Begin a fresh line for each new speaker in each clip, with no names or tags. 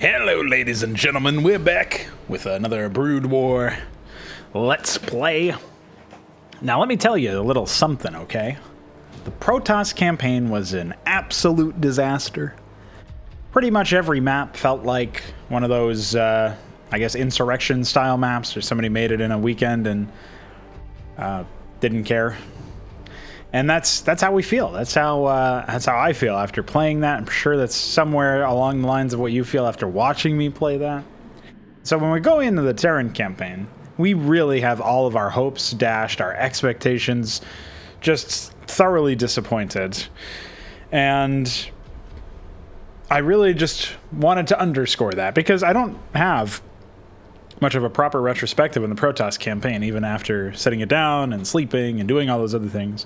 Hello, ladies and gentlemen. We're back with another Brood War Let's Play. Now, let me tell you a little something, okay? The Protoss campaign was an absolute disaster. Pretty much every map felt like one of those, I guess, insurrection-style maps, or somebody made it in a weekend and didn't care. And that's how we feel. That's how I feel after playing that. I'm sure that's somewhere along the lines of what you feel after watching me play that. So when we go into the Terran campaign, we really have all of our hopes dashed, our expectations just thoroughly disappointed. And I really just wanted to underscore that because I don't have much of a proper retrospective in the Protoss campaign, even after setting it down and sleeping and doing all those other things.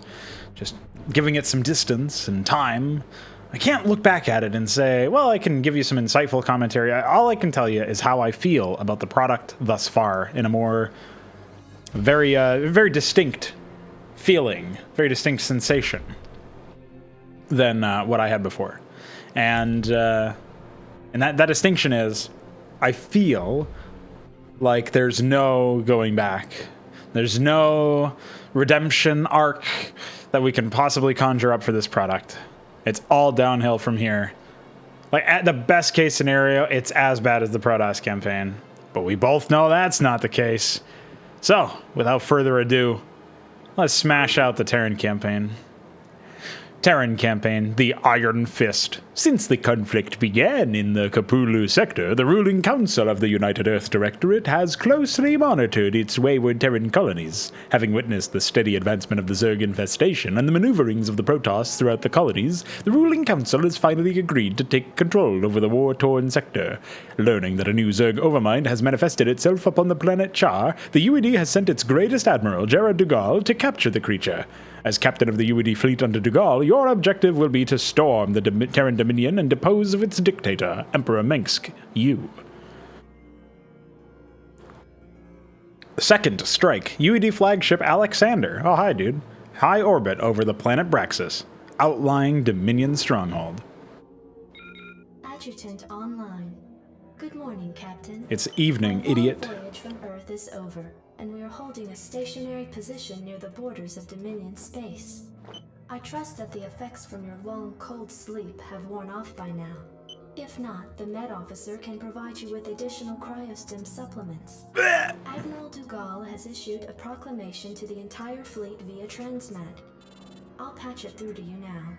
Just giving it some distance and time. I can't look back at it and say, well, I can give you some insightful commentary. All I can tell you is how I feel about the product thus far in a more very distinct feeling, very distinct sensation than what I had before. And that distinction is, I feel like there's no going back. There's no redemption arc that we can possibly conjure up for this product. It's all downhill from here. Like, at the best case scenario, it's as bad as the Protoss campaign. But we both know that's not the case. So, without further ado, let's smash out the Terran campaign. Terran campaign, the Iron Fist. Since the conflict began in the Kapulu sector, the ruling council of the United Earth Directorate has closely monitored its wayward Terran colonies. Having witnessed the steady advancement of the Zerg infestation and the maneuverings of the Protoss throughout the colonies, the ruling council has finally agreed to take control over the war-torn sector. Learning that a new Zerg overmind has manifested itself upon the planet Char, the UED has sent its greatest admiral, Jared Dugal, to capture the creature. As captain of the UED fleet under Dugal, your objective will be to storm the Terran Dominion and depose of its dictator, Emperor Mengsk, you. Second strike, UED flagship Alexander. Oh, hi, dude. High orbit over the planet Braxis. Outlying Dominion stronghold.
Adjutant online. Good morning, Captain.
It's evening, idiot.
Our voyage from Earth is over, and we are holding a stationary position near the borders of Dominion space. I trust that the effects from your long, cold sleep have worn off by now. If not, the Med Officer can provide you with additional cryostim supplements. Admiral Dugal has issued a proclamation to the entire fleet via Transmat. I'll patch it through to you now.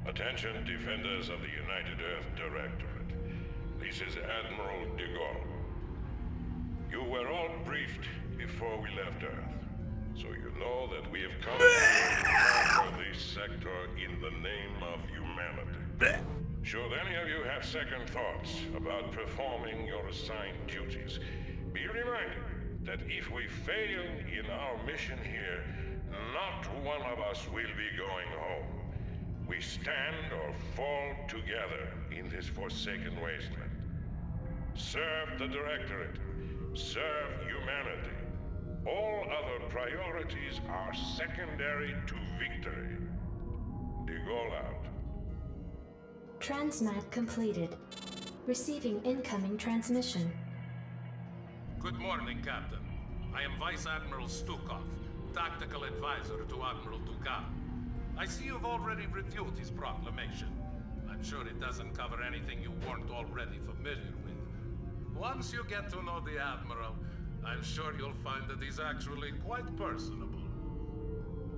Attention, defenders of the United Earth Directorate. This is Admiral Dugal. You were all briefed before we left Earth, so you know that we have come to conquer this sector in the name of humanity. Should any of you have second thoughts about performing your assigned duties, be reminded that if we fail in our mission here, not one of us will be going home. We stand or fall together in this forsaken wasteland. Serve the Directorate. Serve humanity. All other priorities are secondary to victory. Dugal out.
Transmat completed. Receiving incoming transmission.
Good morning, Captain. I am Vice Admiral Stukov, Tactical Advisor to Admiral Dugal. I see you've already reviewed his proclamation. I'm sure it doesn't cover anything you weren't already familiar with. Once you get to know the Admiral, I'm sure you'll find that he's actually quite personable.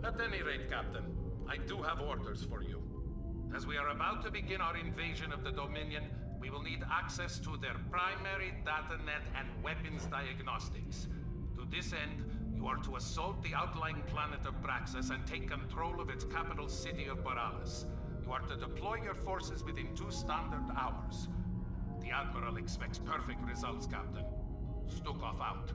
At any rate, Captain, I do have orders for you. As we are about to begin our invasion of the Dominion, we will need access to their primary datanet and weapons diagnostics. To this end, you are to assault the outlying planet of Braxis and take control of its capital city of Boralis. You are to deploy your forces within 2 standard hours. The Admiral expects perfect results, Captain. Stukov out.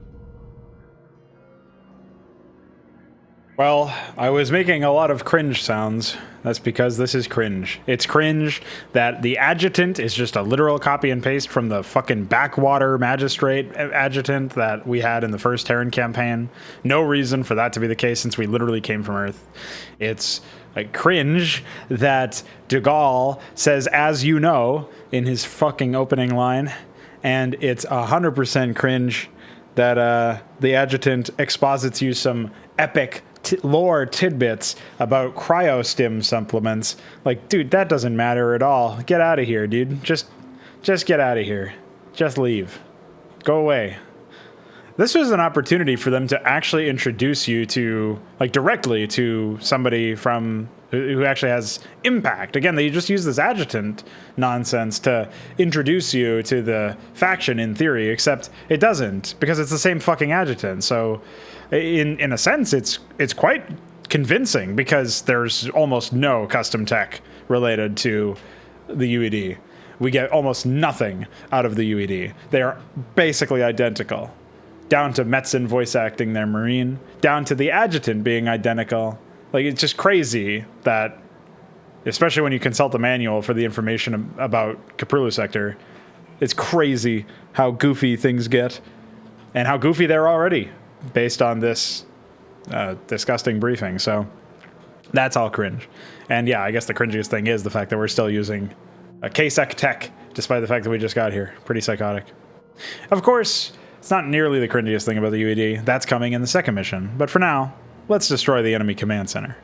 Well, I was making a lot of cringe sounds. That's because this is cringe. It's cringe that the adjutant is just a literal copy and paste from the fucking backwater magistrate adjutant that we had in the first Terran campaign. No reason for that to be the case since we literally came from Earth. It's like cringe that de Gaulle says, "As you know," in his fucking opening line, and it's 100% cringe that the adjutant exposits you some epic lore tidbits about cryostim supplements. Like, dude, that doesn't matter at all. Get out of here, dude. Just get out of here. Just leave. Go away. This was an opportunity for them to actually introduce you to, like, directly to somebody from who actually has impact. Again, they just use this adjutant nonsense to introduce you to the faction in theory, except it doesn't, because it's the same fucking adjutant. So in a sense, it's quite convincing, because there's almost no custom tech related to the UED. We get almost nothing out of the UED. They are basically identical. Down to Metzen voice acting their Marine, down to the adjutant being identical. Like, it's just crazy that, especially when you consult the manual for the information about Caprilu Sector, it's crazy how goofy things get, and how goofy they're already, based on this disgusting briefing. So that's all cringe. And yeah, I guess the cringiest thing is the fact that we're still using a KSEC tech, despite the fact that we just got here. Pretty psychotic. Of course, it's not nearly the cringiest thing about the UED. That's coming in the second mission. But for now, let's destroy the enemy command center.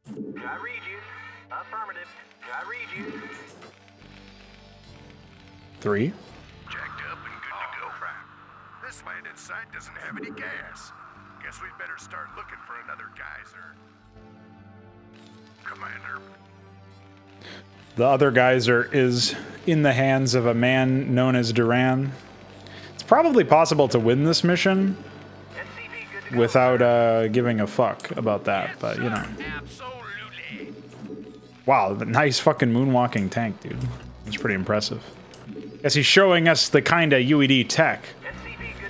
I read you. Affirmative. I read you.
3.
Jacked up and good to go. Crap. This landed site doesn't have any gas. Guess we'd better start looking for another geyser. Commander.
The other geyser is in the hands of a man known as Duran. It's probably possible to win this mission without giving a fuck about that, but you know.
Absolutely.
Wow, nice fucking moonwalking tank, dude. It's pretty impressive. Guess he's showing us the kind of UED tech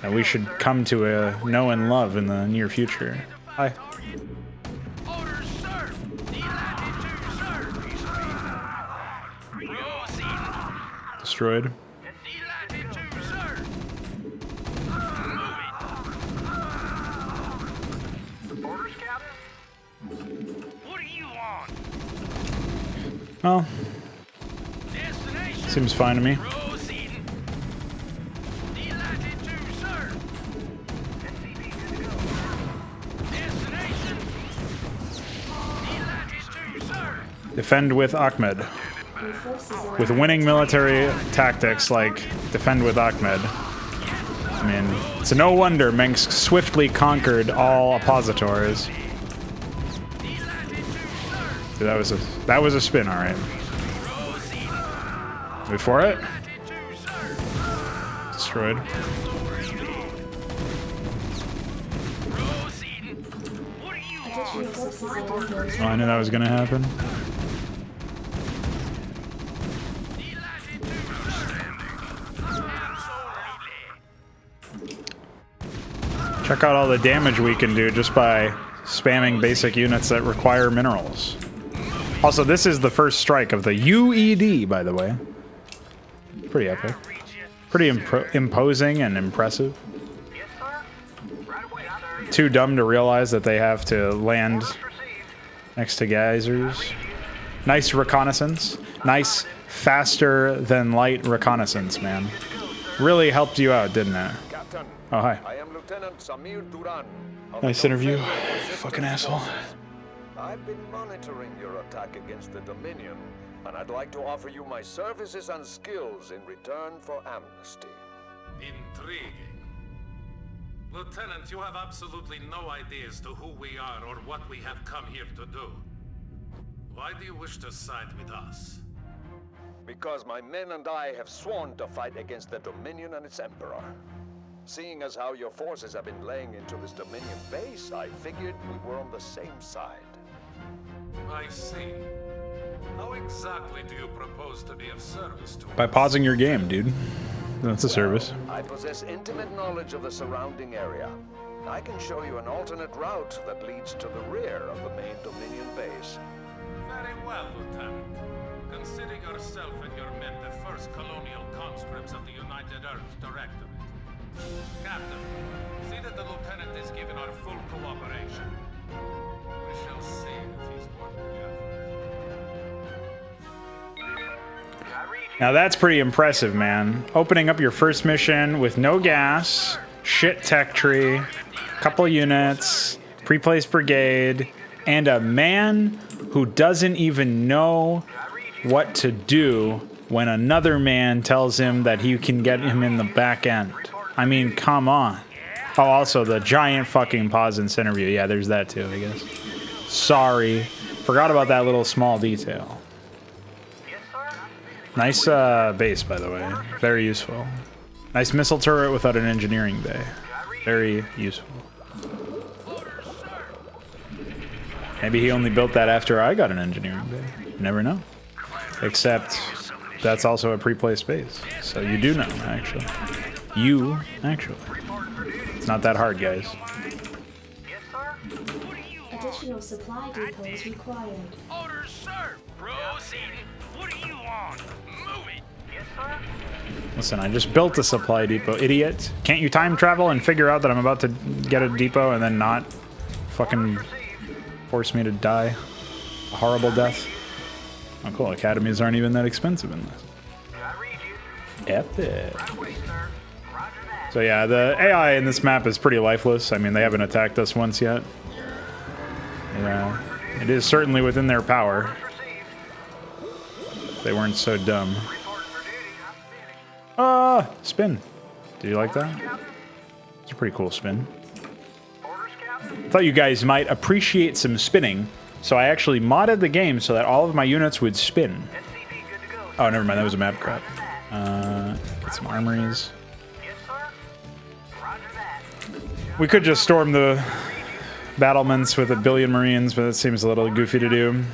that we should come to know and love in the near future. Hi.
Orders, sir.
Destroyed.
Orders, Captain. What do you want?
Well,
Destination.
seems fine to me.
Proceeding. Delatitude, sir. Destination. Delatitude, sir.
Defend with Ahmed.
Your forces are
With winning military tactics like defend with Ahmed. I mean, it's no wonder Mengsk swiftly conquered all oppositors. Dude, that was a spin, all right. Wait for it. Destroyed.
additional forces are deployed.
Oh, I knew that was gonna happen. Check out all the damage we can do just by spamming basic units that require minerals. Also, this is the first strike of the UED, by the way. Pretty epic. Pretty imposing and impressive.
Yes, sir. Right away, sir.
Too dumb to realize that they have to land next to geysers. Nice reconnaissance. Nice, faster than light reconnaissance, man. Really helped you out, didn't it?
Captain,
Oh, hi.
I am Lieutenant Samir Duran. of
Nice
the
interview.
Terran
Fucking
Resistance
asshole.
Forces. I've been monitoring your attack against the Dominion, and I'd like to offer you my services and skills in return for amnesty.
Intriguing. Lieutenant, you have absolutely no idea as to who we are or what we have come here to do. Why do you wish to side with us?
Because my men and I have sworn to fight against the Dominion and its Emperor. Seeing as how your forces have been laying into this Dominion base, I figured we were on the same side.
I see. How exactly do you propose to be of service to
By
us?
pausing your game, dude. That's a service.
I possess intimate knowledge of the surrounding area. I can show you an alternate route that leads to the rear of the main Dominion base.
Very well, Lieutenant. Consider yourself and your men the first colonial conscripts of the United Earth Directorate. Captain, see that the Lieutenant is given our full cooperation. We shall see if he's worth the effort.
Now that's pretty impressive, man. Opening up your first mission with no gas, shit tech tree, couple units, pre-placed brigade, and a man who doesn't even know what to do when another man tells him that he can get him in the back end. I mean, come on. Oh, also the giant fucking pause in center view. Yeah, there's that too, I guess. Sorry. Forgot about that little small detail. Nice base, by the way. Very useful. Nice missile turret without an engineering bay. Very useful. Maybe he only built that after I got an engineering bay. You never know. Except that's also a pre-placed base. So you do know, actually. It's not that hard, guys.
Additional supply depots required.
Orders, sir. Proceed. What do you want? Move it. Yes, sir.
Listen, I just built a supply depot, idiot. Can't you time travel and figure out that I'm about to get a depot and then not fucking force me to die a horrible death? Oh, cool. Academies aren't even that expensive in this. Epic. So yeah, the AI in this map is pretty lifeless. I mean, they haven't attacked us once yet. Yeah, it is certainly within their power. If they weren't so dumb. Spin. Do you like that? It's a pretty cool spin. I thought you guys might appreciate some spinning, so I actually modded the game so that all of my units would spin. Oh, never mind, that was a map crap. Get some armories. We could just storm the battlements with 1 billion marines, but that seems a little goofy to do.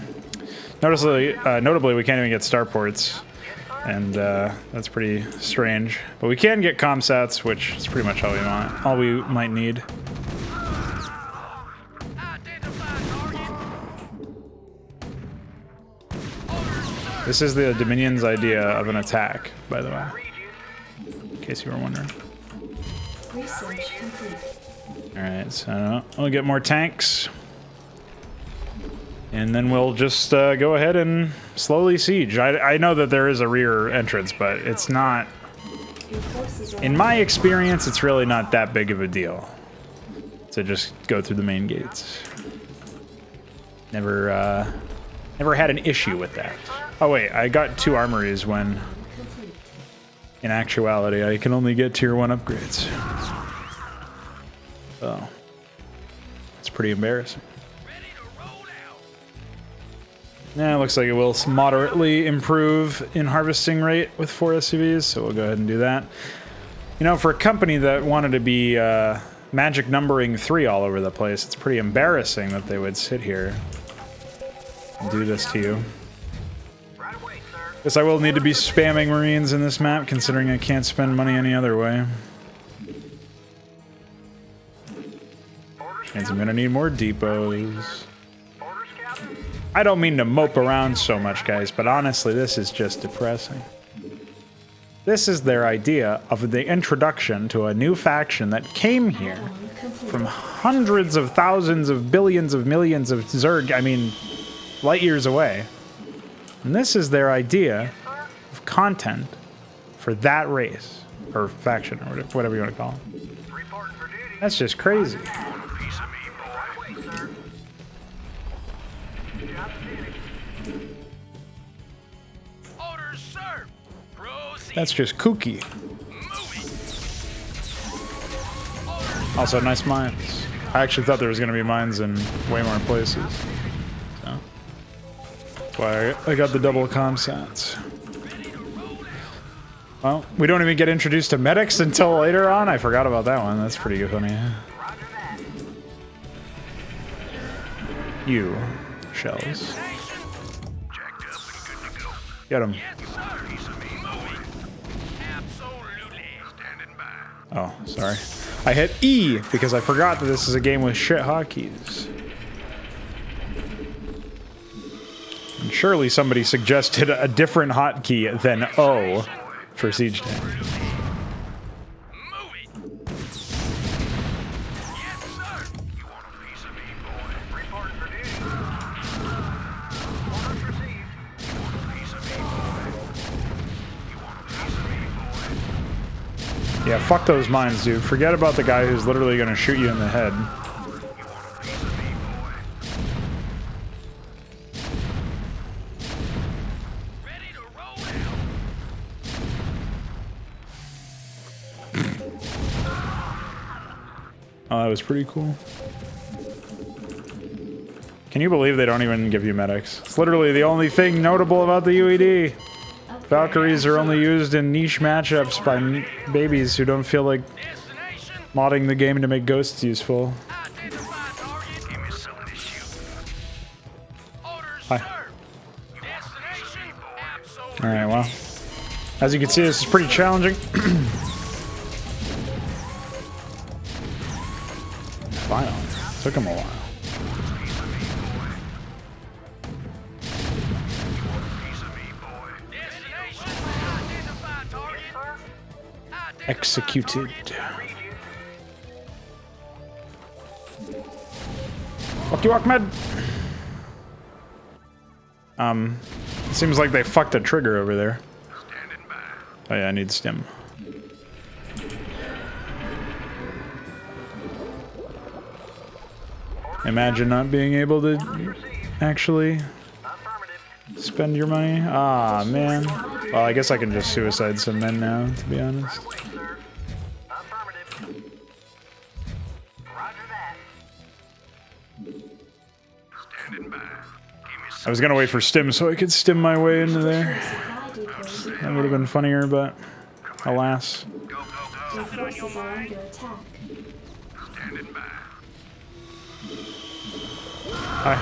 Notably, we can't even get starports, and that's pretty strange. But we can get comsats, which is pretty much all we might need. This is the Dominion's idea of an attack, by the way, in case you were wondering.
Research complete.
Alright, so we'll get more tanks. And then we'll just go ahead and slowly siege. I know that there is a rear entrance, but it's not... In my experience, it's really not that big of a deal to just go through the main gates. Never had an issue with that. Oh wait, I got 2 armories when... In actuality, I can only get tier 1 upgrades. Oh. It's pretty embarrassing. Yeah, it looks like it will moderately improve in harvesting rate with 4 SCVs, so we'll go ahead and do that. You know, for a company that wanted to be magic numbering 3 all over the place, it's pretty embarrassing that they would sit here and do this to you. Guess I will need to be spamming Marines in this map, considering I can't spend money any other way. Means I'm gonna need more depots. I don't mean to mope around so much, guys, but honestly, this is just depressing. This is their idea of the introduction to a new faction that came here from hundreds of thousands of billions of millions of Zerg, I mean, light years away. And this is their idea of content for that race, or faction, or whatever you want to call it. That's just crazy. That's just kooky. Also, nice mines. I actually thought there was going to be mines in way more places. So that's why I got the double comsats. Well, we don't even get introduced to medics until later on. I forgot about that one. That's pretty funny. You shells. Get him. Oh, sorry. I hit E because I forgot that this is a game with shit hotkeys. And surely somebody suggested a different hotkey than O for siege tank. Yeah, fuck those mines, dude. Forget about the guy who's literally gonna shoot you in the head.
Ready to roll out.
Oh, that was pretty cool. Can you believe they don't even give you medics? It's literally the only thing notable about the UED. Valkyries are only used in niche matchups by babies who don't feel like
Destination.
modding the game to make ghosts useful.
Identify target. Give me some of this shoot. Orders
Hi.
served. Destination. Absolute.
Alright, well. As you can see, this is pretty challenging. Finally. Took him a while.
Destination. Identify target. Identify
Executed.
target.
Fuck you, Ahmed! It seems like they fucked the trigger over there. Oh yeah, I need stim. Imagine not being able to actually spend your money. Ah, man. Well, I guess I can just suicide some men now, to be honest. I was gonna wait for stim so I could stim my way into there. That would have been funnier, but alas.
Your forces are under attack.
Hi.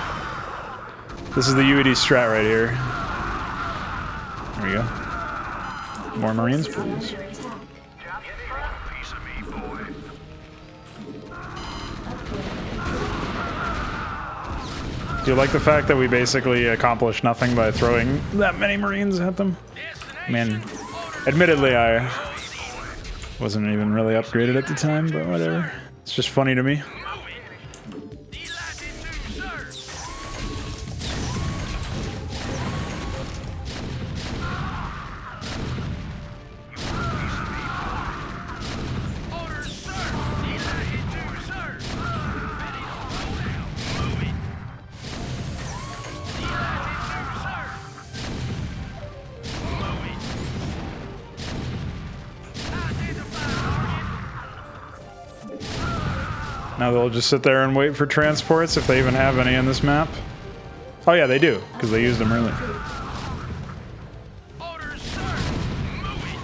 This is the UED strat right here. There we go. More Marines, please.
Under attack.
Do you like the fact that we basically accomplished nothing by throwing that many Marines at them? I mean, admittedly, I wasn't even really upgraded at the time, but whatever. It's just funny to me. Now they'll just sit there and wait for transports if they even have any in this map. Oh yeah, they do, because they used them earlier.
Orders served. Moving.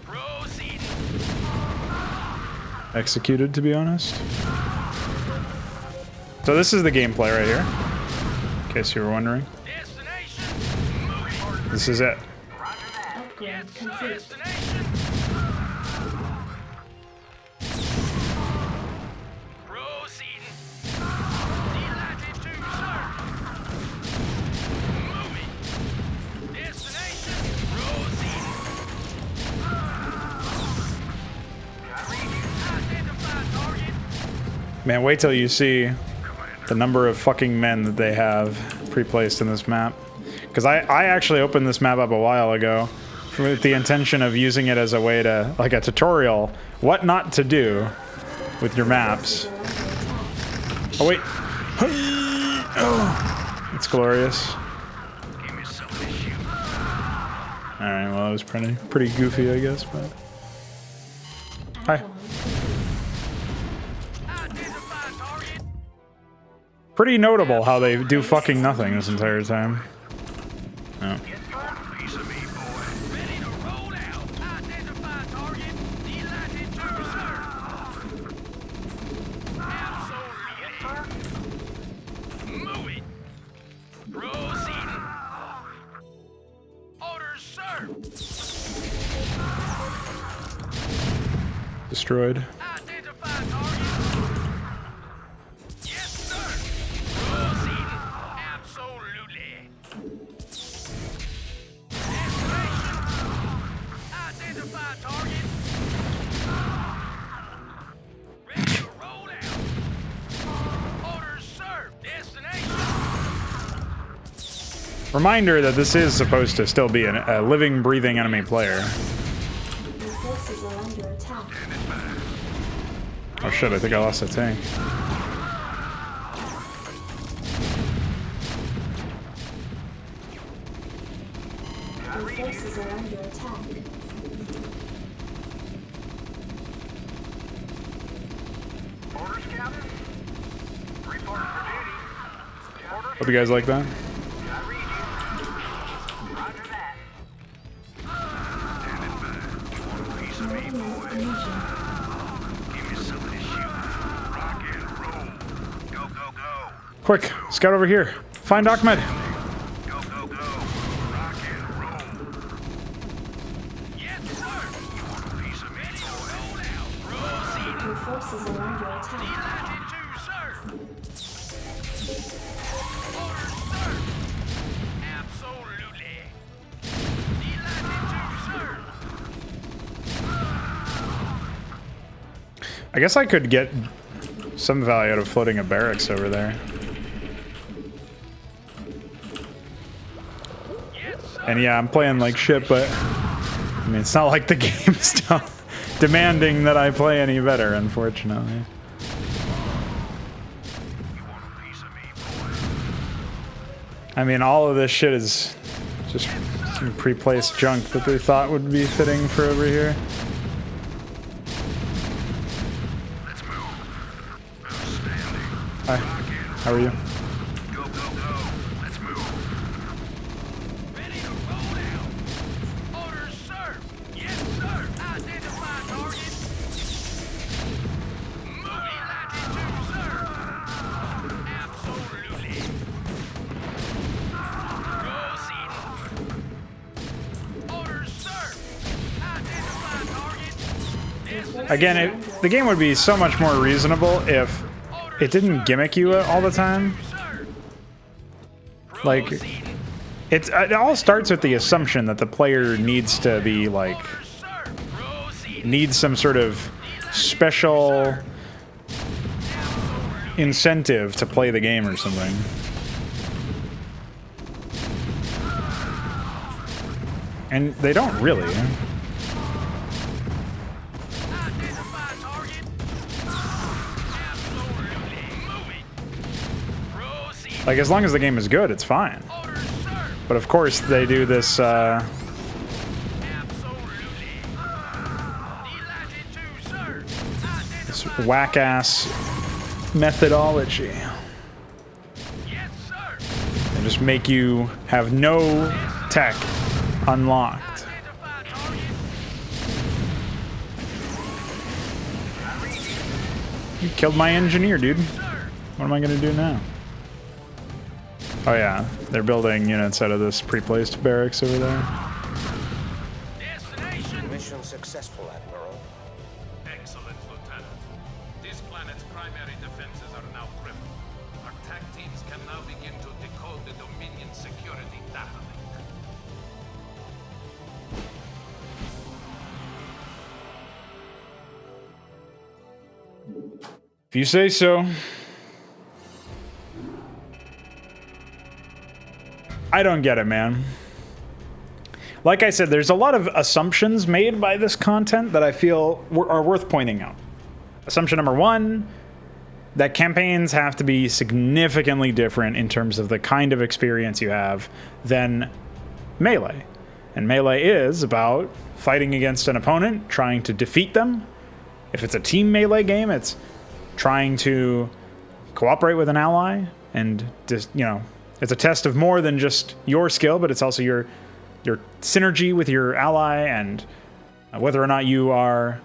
Proceed.
Executed, to be honest. So this is the gameplay right here, in case you were wondering.
Destination. Moving.
This is it.
Upgrade complete.
Destination. Proceeding. Delatitude, sir. Moving. Destination. Proceeding. Identify target.
Man, wait till you see the number of fucking men that they have pre-placed in this map. Because I actually opened this map up a while ago with the intention of using it as a way to, like a tutorial, what not to do with your maps. Oh wait. Oh, it's glorious. Alright, well that was pretty goofy, I guess, but... Hi.
Identify target.
Pretty notable how they do fucking nothing this entire time. Oh.
Ready to roll out. Identify target. Delatitude, sir. Absolutely. Moving. Proceeding. Orders served.
Destroyed.
Identify target. Yes, sir. Proceeding. Absolutely. Destination. Identify target. Ready to roll out. Orders served. Destination.
Reminder that this is supposed to still be a living, breathing enemy player.
Your forces forces are under attack.
Oh shit, I think I lost a tank.
Your forces are under attack.
Orders, Captain? Report for duty. Orders.
Hope you guys like that.
I read you. Roger that.
Moving information.
Give me some of this shit. Rock and roll. Go, go, go.
Quick, scout over here. Find Ahmed.
Go, go, go. Rock and roll. Yes, sir. You want a piece of me? Roll out. Proceed.
Your forces are under attack.
Delighted to, sir. Orders, sir. Absolutely. Delighted to, sir.
I guess I could get some value out of floating a barracks over there. And yeah, I'm playing like shit, but I mean, it's not like the game's still demanding that I play any better, unfortunately.
You want a piece of me, boy?
I mean, all of this shit is just some pre-placed junk that they thought would be fitting for over here.
Let's move. Outstanding.
Hi, how are you?
Go, go, go. Let's move. Ready to roll out. Orders, sir. Yes, sir. Identify target. Moving latitude, sir. Absolutely. Proceed. Orders, sir. Identify target. Yes, sir.
Again, the game would be so much more reasonable if it didn't gimmick you all the time.
Sir.
Like, it all starts with the assumption that the player needs to be like,
Sir. Proceed.
needs some sort of special incentive to play the game or something. And they don't really.
Identify target. Absolutely. Moving. Proceed.
Like, as long as the game is good, it's fine.
Orders, sir.
But of course, they do this,
Absolutely. Delighted to, sir.
this
Identify.
whack-ass methodology.
Yes, sir.
And just make you have no tech unlocked.
Identify target.
You killed my engineer, dude.
Sir.
What am I gonna do now? Oh yeah, they're building units out of this pre-placed barracks over there.
Destination.
Mission successful, Admiral.
Excellent, Lieutenant. This planet's primary defenses are now crippled. Our TAC teams can now begin to decode the Dominion security data link.
If you say so. I don't get it, man. Like I said, there's a lot of assumptions made by this content that I feel are worth pointing out. Assumption number one, that campaigns have to be significantly different in terms of the kind of experience you have than Melee. And Melee is about fighting against an opponent, trying to defeat them. If it's a team Melee game, it's trying to cooperate with an ally and just, you know, it's a test of more than just your skill, but it's also your synergy with your ally and whether or not you are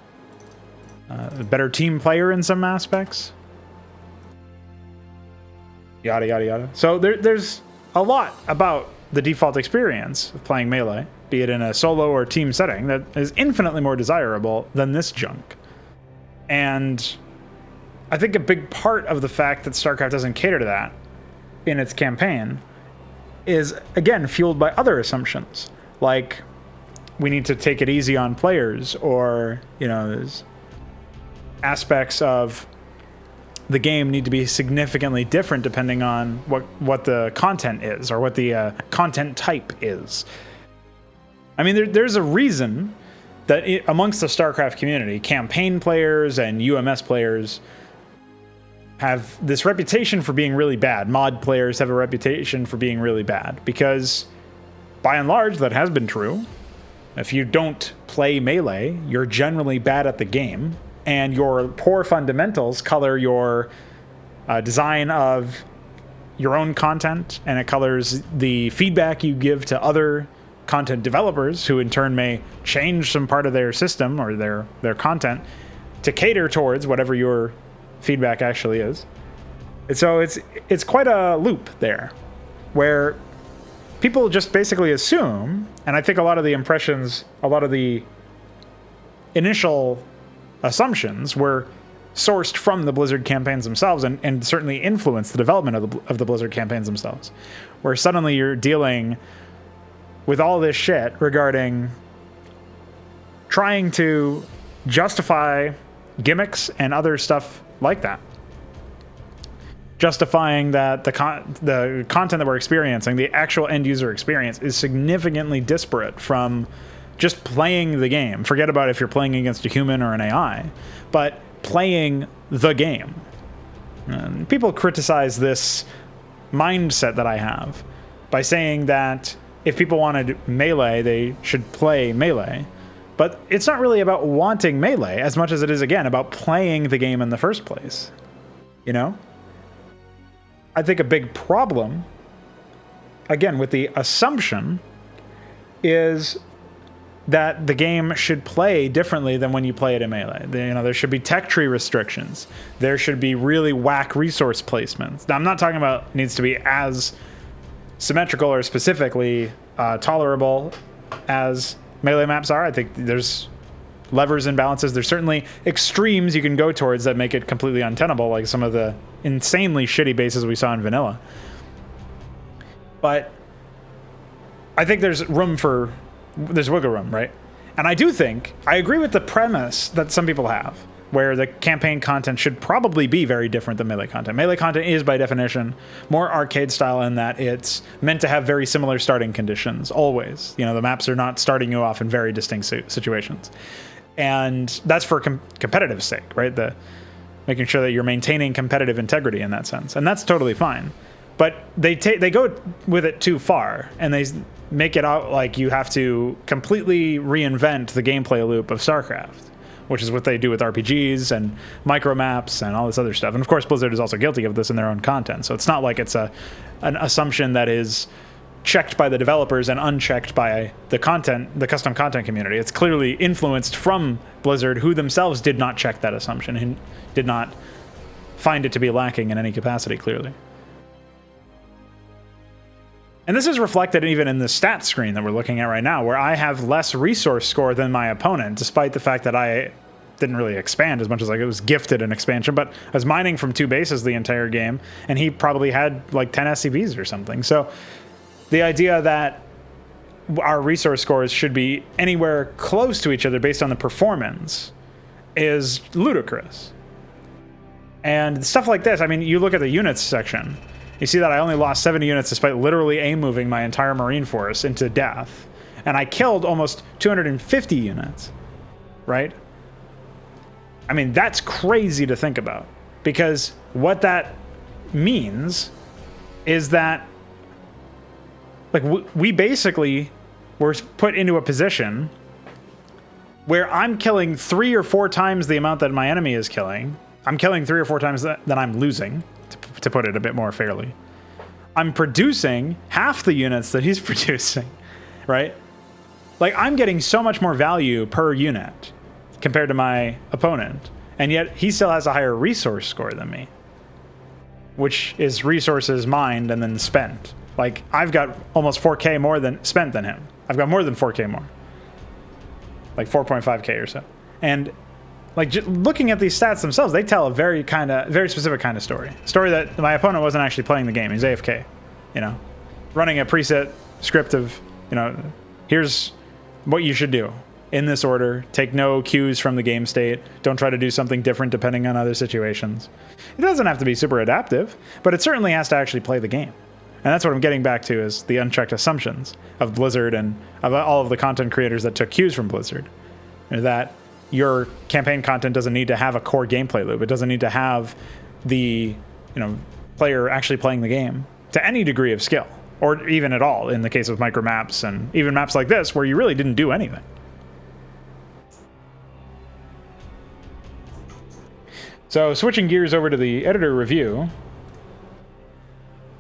a better team player in some aspects. Yada, yada, yada. So there's a lot about the default experience of playing Melee, be it in a solo or team setting, that is infinitely more desirable than this junk. And I think a big part of the fact that StarCraft doesn't cater to that in its campaign is, again, fueled by other assumptions. Like, we need to take it easy on players, or, you know, there's aspects of the game need to be significantly different depending on what the content is, or what the content type is. I mean, there's a reason that amongst the StarCraft community, campaign players and UMS players have this reputation for being really bad. Mod players have a reputation for being really bad because, by and large, that has been true. If you don't play Melee, you're generally bad at the game, and your poor fundamentals color your design of your own content, and it colors the feedback you give to other content developers, who in turn may change some part of their system or their content to cater towards whatever your feedback actually is. And so it's quite a loop there, where people just basically assume, and I think a lot of the initial assumptions were sourced from the Blizzard campaigns themselves, and certainly influenced the development of the Blizzard campaigns themselves, where suddenly you're dealing with all this shit regarding trying to justify gimmicks and other stuff like that. Justifying that the content that we're experiencing, the actual end user experience, is significantly disparate from just playing the game. Forget about if you're playing against a human or an AI, but playing the game. And people criticize this mindset that I have by saying that if people wanted Melee, they should play Melee. But it's not really about wanting Melee as much as it is, again, about playing the game in the first place. You know? I think a big problem, again, with the assumption, is that the game should play differently than when you play it in Melee. There should be tech tree restrictions. There should be really whack resource placements. Now, I'm not talking about needs to be as symmetrical or specifically tolerable as Melee maps are. I think there's levers and balances. There's certainly extremes you can go towards that make it completely untenable, like some of the insanely shitty bases we saw in vanilla. But I think there's wiggle room, right? And I agree with the premise that some people have, where the campaign content should probably be very different than Melee content. Melee content is, by definition, more arcade style in that it's meant to have very similar starting conditions, always. The maps are not starting you off in very distinct situations. And that's for competitive sake, right? Making sure that you're maintaining competitive integrity in that sense. And that's totally fine. But they go with it too far, and they make it out like you have to completely reinvent the gameplay loop of StarCraft, which is what they do with RPGs and micro maps and all this other stuff. And of course, Blizzard is also guilty of this in their own content. So it's not like it's an assumption that is checked by the developers and unchecked by the custom content community. It's clearly influenced from Blizzard, who themselves did not check that assumption and did not find it to be lacking in any capacity, clearly. And this is reflected even in the stats screen that we're looking at right now, where I have less resource score than my opponent, despite the fact that I didn't really expand as much as it was gifted an expansion, but I was mining from 2 bases the entire game, and he probably had like 10 SCVs or something. So the idea that our resource scores should be anywhere close to each other based on the performance is ludicrous. And stuff like this, I mean, you look at the units section, you see that I only lost 70 units despite literally moving my entire Marine force into death. And I killed almost 250 units, right? I mean, that's crazy to think about, because what that means is that, like, we basically were put into a position where I'm killing 3 or 4 times the amount that my enemy is killing. I'm killing 3 or 4 times that I'm losing, to put it a bit more fairly. I'm producing half the units that he's producing, right? Like, I'm getting so much more value per unit compared to my opponent, and yet he still has a higher resource score than me, which is resources mined and then spent. Like, I've got almost 4K more than spent than him. I've got more than 4K more, like 4.5K or so. And like, looking at these stats themselves, they tell a very specific kind of story. Story that my opponent wasn't actually playing the game. He's AFK, running a preset script of, here's what you should do in this order. Take no cues from the game state. Don't try to do something different depending on other situations. It doesn't have to be super adaptive, but it certainly has to actually play the game. And that's what I'm getting back to, is the unchecked assumptions of Blizzard and of all of the content creators that took cues from Blizzard. that your campaign content doesn't need to have a core gameplay loop. It doesn't need to have the, player actually playing the game to any degree of skill, or even at all in the case of micro maps and even maps like this where you really didn't do anything. So switching gears over to the editor review,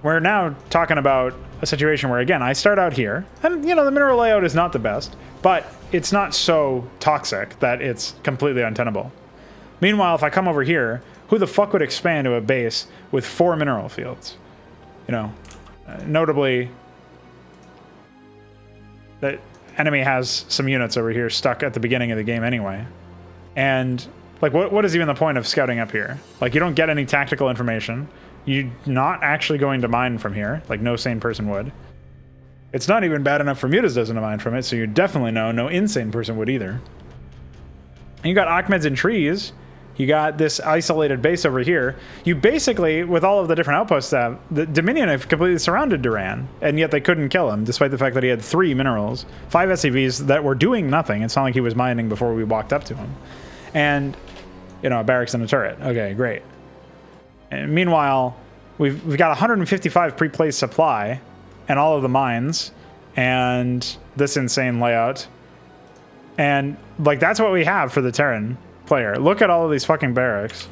we're now talking about a situation where, again, I start out here, and, the mineral layout is not the best, but it's not so toxic that it's completely untenable. Meanwhile, if I come over here, who the fuck would expand to a base with 4 mineral fields? Notably, the enemy has some units over here stuck at the beginning of the game anyway. And, like, what is even the point of scouting up here? Like, you don't get any tactical information. You're not actually going to mine from here, like no sane person would. It's not even bad enough for Mutas doesn't mine from it, so you definitely know no insane person would either. And you got Ahmeds and trees. You got this isolated base over here. You basically, with all of the different outposts that the Dominion have completely surrounded Duran, and yet they couldn't kill him, despite the fact that he had 3 minerals, 5 SCVs that were doing nothing. It's not like he was mining before we walked up to him. And, a barracks and a turret. Okay, great. And meanwhile, we've got 155 pre-placed supply and all of the mines and this insane layout. And, like, that's what we have for the Terran player. Look at all of these fucking barracks.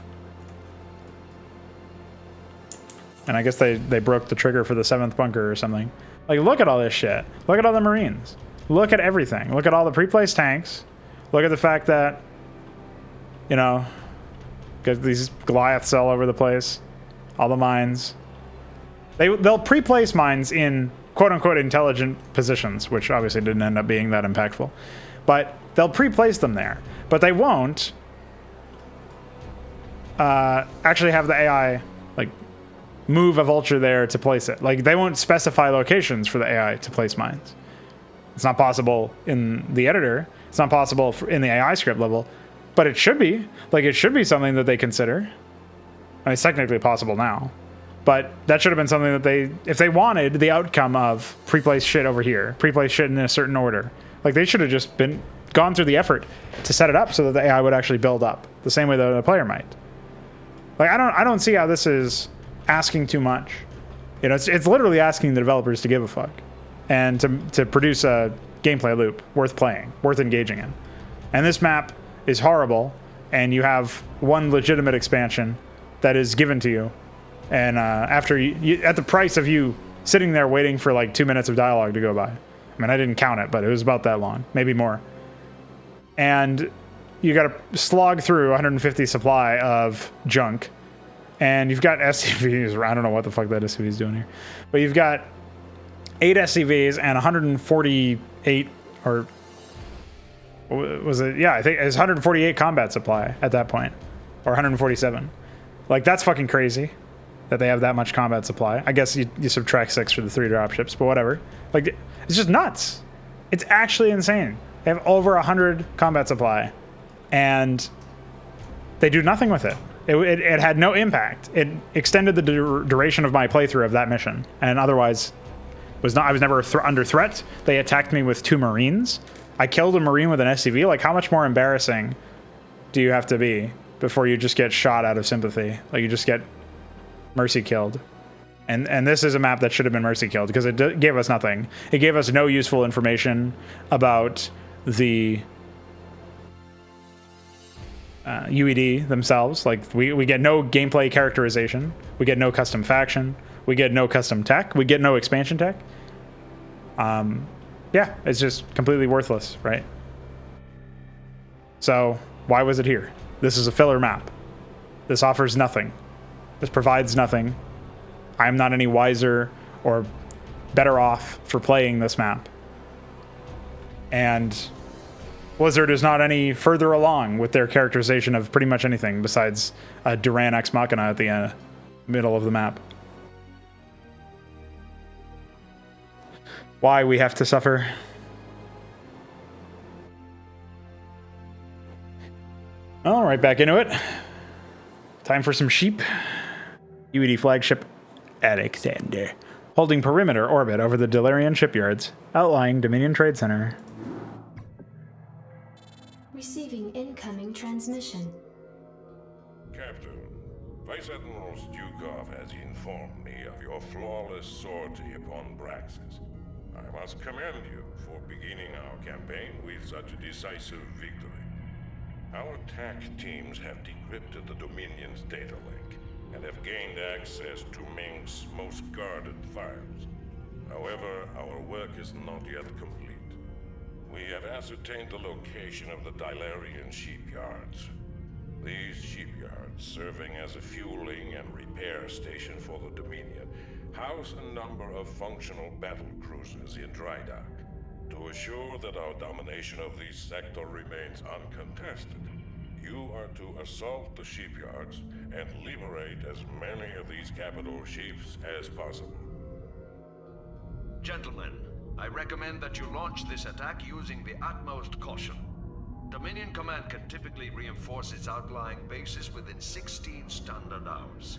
And I guess they broke the trigger for the 7th bunker or something. Like, look at all this shit. Look at all the Marines. Look at everything. Look at all the pre-placed tanks. Look at the fact that, got these Goliaths all over the place. All the mines. They'll pre-place mines in quote-unquote intelligent positions, which obviously didn't end up being that impactful. But they'll pre-place them there. But they won't actually have the AI, like, move a vulture there to place it. Like, they won't specify locations for the AI to place mines. It's not possible in the editor. It's not possible in the AI script level. But it should be. Like, it should be something that they consider. I mean, it's technically possible now. But that should have been something that if they wanted the outcome of pre-placed shit over here, pre-placed shit in a certain order, like, they should have just gone through the effort to set it up so that the AI would actually build up the same way that a player might. Like, I don't see how this is asking too much. It's literally asking the developers to give a fuck and to produce a gameplay loop worth playing, worth engaging in. And this map is horrible, and you have one legitimate expansion that is given to you, and after you at the price of you sitting there waiting for like 2 minutes of dialogue to go by. I mean, I didn't count it, but it was about that long, maybe more. And you got to slog through 150 supply of junk, and you've got SCVs. I don't know what the fuck that SCV is doing here, but you've got 8 SCVs and 148 or was it? Yeah, I think it's 148 combat supply at that point, or 147. Like, that's fucking crazy that they have that much combat supply. I guess you subtract 6 for the 3 dropships, but whatever. Like, it's just nuts. It's actually insane. They have over 100 combat supply, and they do nothing with it. It had no impact. It extended the duration of my playthrough of that mission, and otherwise I was never under threat. They attacked me with 2 Marines. I killed a Marine with an SCV. Like, how much more embarrassing do you have to be before you just get shot out of sympathy? Like, you just get mercy killed. And this is a map that should have been mercy killed because it gave us nothing. It gave us no useful information about the UED themselves. Like, we get no gameplay characterization. We get no custom faction. We get no custom tech. We get no expansion tech. Yeah, it's just completely worthless, right? So why was it here? This is a filler map. This offers nothing. This provides nothing. I'm not any wiser or better off for playing this map. And Blizzard is not any further along with their characterization of pretty much anything besides a Duran Ex Machina at the middle of the map. Why we have to suffer. All right, back into it. Time for some sheep. UED flagship Alexander, holding perimeter orbit over the Dylarian Shipyards, outlying Dominion Trade Center.
Receiving incoming transmission.
Captain, Vice Admiral Stukov has informed me of your flawless sortie upon Braxis. I must commend you for beginning our campaign with such a decisive victory. Our attack teams have decrypted the Dominion's data link and have gained access to Ming's most guarded files. However, our work is not yet complete. We have ascertained the location of the Dylarian Shipyards. These shipyards, serving as a fueling and repair station for the Dominion, house a number of functional battle cruisers in dry dock. To assure that our domination of this sector remains uncontested, you are to assault the shipyards and liberate as many of these capital ships as possible.
Gentlemen, I recommend that you launch this attack using the utmost caution. Dominion Command can typically reinforce its outlying bases within 16 standard hours.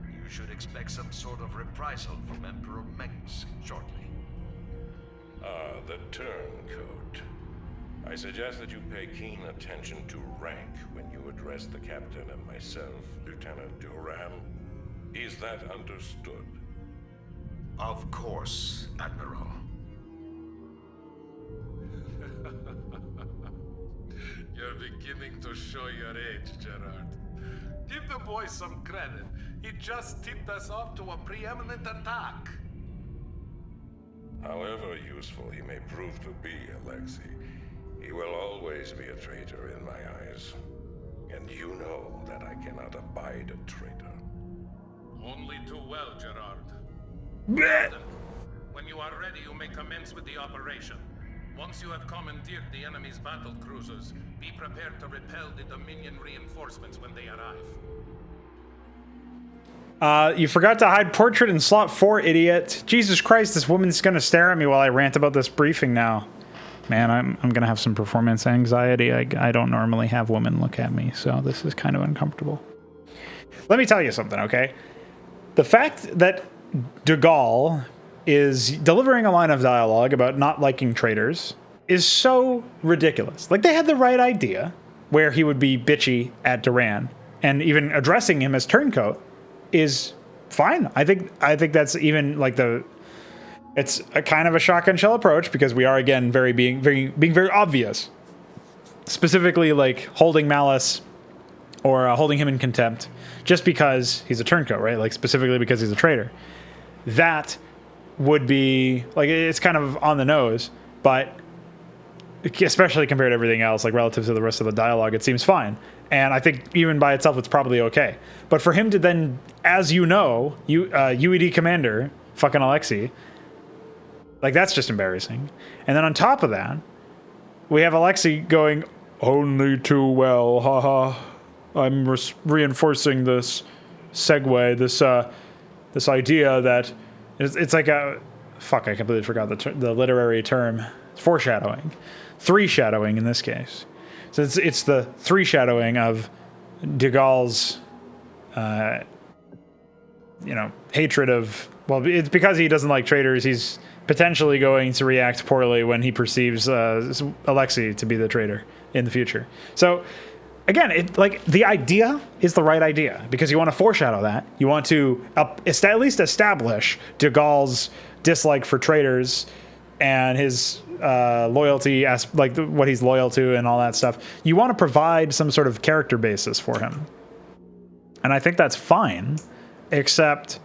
You should expect some sort of reprisal from Emperor Mengsk shortly.
The turncoat. I suggest that you pay keen attention to rank when you address the captain and myself, Lieutenant Duran. Is that understood?
Of course, Admiral.
You're beginning to show your age, Gerard. Give the boy some credit. He just tipped us off to a preeminent attack.
However useful he may prove to be, Alexei, he will always be a traitor in my eyes. And you know that I cannot abide a traitor.
Only too well, Gerard. When you are ready, you may commence with the operation. Once you have commandeered the enemy's battle cruisers, be prepared to repel the Dominion reinforcements when they arrive.
You forgot to hide portrait in slot 4, idiot. Jesus Christ, this woman's gonna stare at me while I rant about this briefing now. Man, I'm gonna have some performance anxiety. I don't normally have women look at me, so this is kind of uncomfortable. Let me tell you something, okay? The fact that de Gaulle is delivering a line of dialogue about not liking traitors is so ridiculous. Like, they had the right idea where he would be bitchy at Duran, and even addressing him as turncoat is fine. I think that's even like it's a kind of a shotgun shell approach, because we are again being very obvious, specifically like holding Malice or holding him in contempt just because he's a turncoat, right? Like specifically because he's a traitor. That would be like, it's kind of on the nose, but especially compared to everything else, like relative to the rest of the dialogue, it seems fine. And I think even by itself, it's probably okay. But for him to then, as you know, UED commander, fucking Alexei, like, that's just embarrassing. And then on top of that, we have Alexei going, only too well, haha. I'm reinforcing this segue, this idea that it's like a, fuck, I completely forgot the literary term. It's foreshadowing. Three-shadowing in this case. So it's the three-shadowing of de Gaulle's, hatred of, well, it's because he doesn't like traitors. He's potentially going to react poorly when he perceives Alexei to be the traitor in the future. So, again, the idea is the right idea, because you want to foreshadow that. You want to at least establish de Gaulle's dislike for traitors and his loyalty, like what he's loyal to and all that stuff. You want to provide some sort of character basis for him. And I think that's fine, except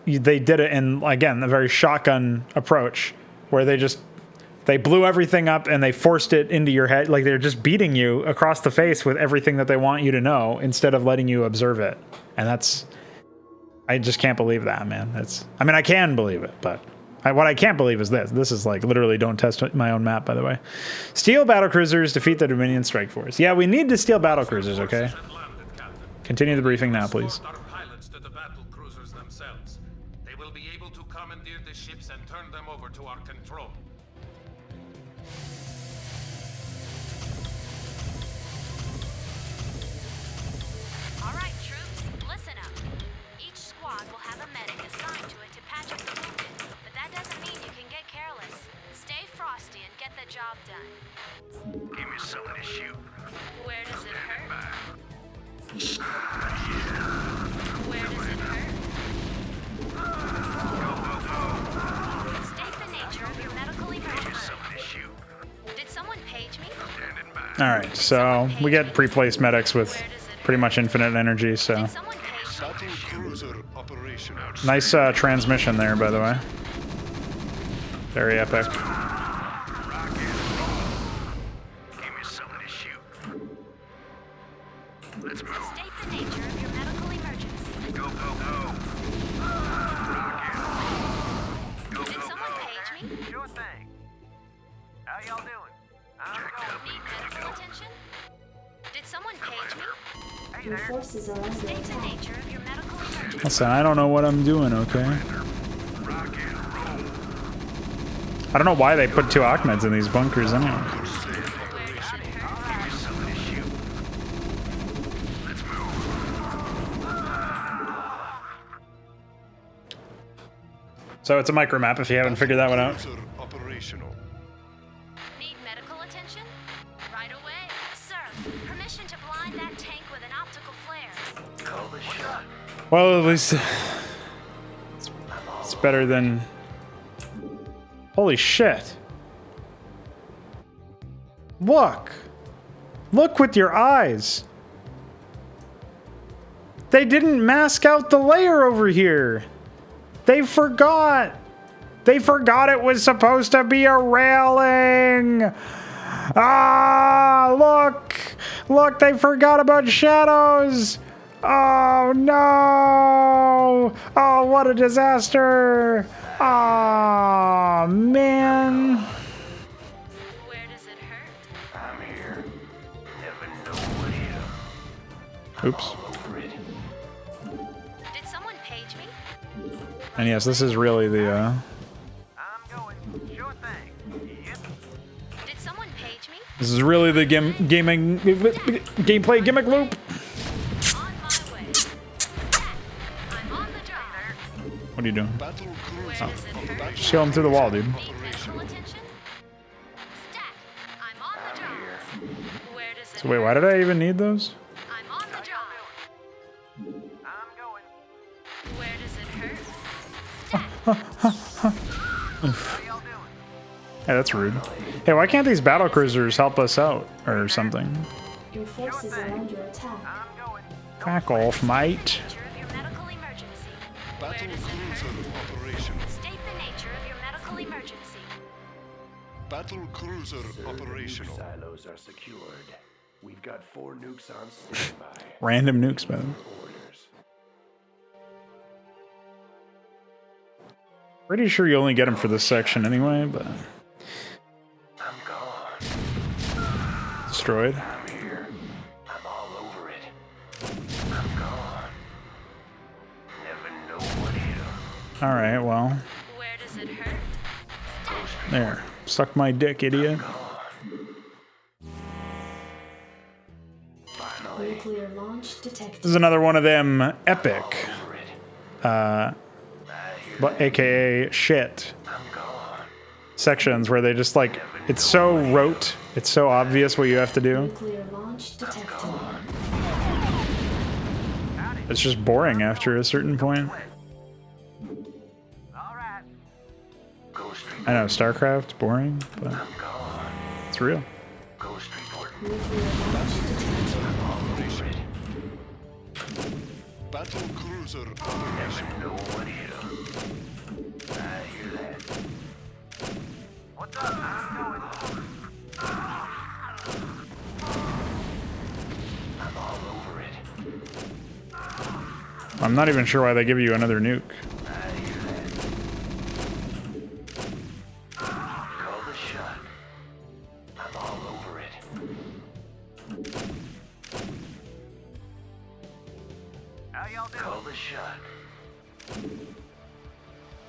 they did it in, again, a very shotgun approach, where they blew everything up and they forced it into your head. Like, they're just beating you across the face with everything that they want you to know instead of letting you observe it. And I just can't believe that, man. I can believe it, but what I can't believe is this. This is like literally don't test my own map, by the way. Steal battlecruisers, defeat the Dominion strike force. Yeah, we need to steal battlecruisers, okay? Continue the briefing now, please.
Our pilots to the battle cruisers themselves. They will be able to commandeer the ships and turn them over to our control.
All right, troops, listen up. Each squad will have a medic assigned to it to patch up the wounded, but that doesn't mean you can get careless. Stay frosty and get the job done. done.
Give me something to shoot.
Where does it hurt?
Back.
Where does it hurt?
Go.
State the nature of your medical emergency.
Something to shoot.
Did someone page me?
Standing by.
All right, so we get pre-placed medics with pretty much infinite energy. So
Did someone page me?
Battle cruiser operation out.
nice transmission there, by the way. Very epic.
Rock and roll. Give me something to shoot. Let's move.
State the nature of your medical emergency.
Go. Rock and roll.
Did someone page me?
Sure thing. How y'all doing? I'm
Need medical attention? Did someone page me?
Your forces are under
State the
attack.
nature of your medical emergency.
Listen, I don't know what I'm doing. Okay.
Rock and roll.
I don't know why they put 2 Ahmeds in these bunkers anyway.
Where does it hurt?
Give me something to shoot. Let's move.
So it's a micro map if you haven't figured that one out.
Cruiser operational.
Need medical attention? Right away. Sir, permission to blind that tank with an optical flare.
Call the shot.
Well, at least it's better than. Holy shit! Look with your eyes. They didn't mask out the layer over here. They forgot. They forgot it was supposed to be a railing. Ah, look, they forgot about shadows. Oh no! Oh, what a disaster! Oh man!
Where does it hurt?
I'm here. Never know what hit 'em.
Oops.
Over it.
Did someone page me?
And yes, this is really the
I'm going. Sure thing. Yep.
Did someone page me?
this is really the gameplay gimmick loop.
On my way. Stat, I'm on the job.
What are you doing?
Battle
Where
cruiser
does it hurt?
Just kill him through the wall, dude.
Need medical attention? Stat, I'm on the job. Where does it
So wait,
hurt?
why did I even need those?
I'm on the job.
I'm going.
Where does it hurt?
How y'all doing?
Hey, that's rude. Hey, why can't these battle cruisers help us out or something?
Your forces are under attack.
I'm going.
Back off, mate.
Nature of your medical emergency. Where
Battle
does it
cruiser
hurt?
operation.
State the nature of your medical emergency.
Battle cruiser operational.
Silos are secured. We've got 4 nukes on standby.
Random nukes, man.
Orders.
Pretty sure you only get them for this section anyway, but
I'm gone.
destroyed.
I'm here. I'm all over it. I'm gone. Never know what hit 'em.
All right, well,
Where does it hurt?
there. Suck my dick, idiot.
Finally.
Nuclear launch
This
detected.
is another one of them epic,
Over it.
but AKA shit
I'm gone.
sections where they just like, it's so rote, it's so obvious what you have to do.
Nuclear launch detected.
It's just boring after a certain point.
All right. Ghost
I know, Starcraft's boring, but
I'm gone.
it's real.
Ghost report.
Nuclear launch detected.
Over it.
Battle cruiser operation.
Never know what hit 'em. I hear that. What's up? I'm going. I'm all over it.
I'm not even sure why they give you another nuke.
I hear that. Call the shot. I'm all over it. How y'all doing? Call the shot.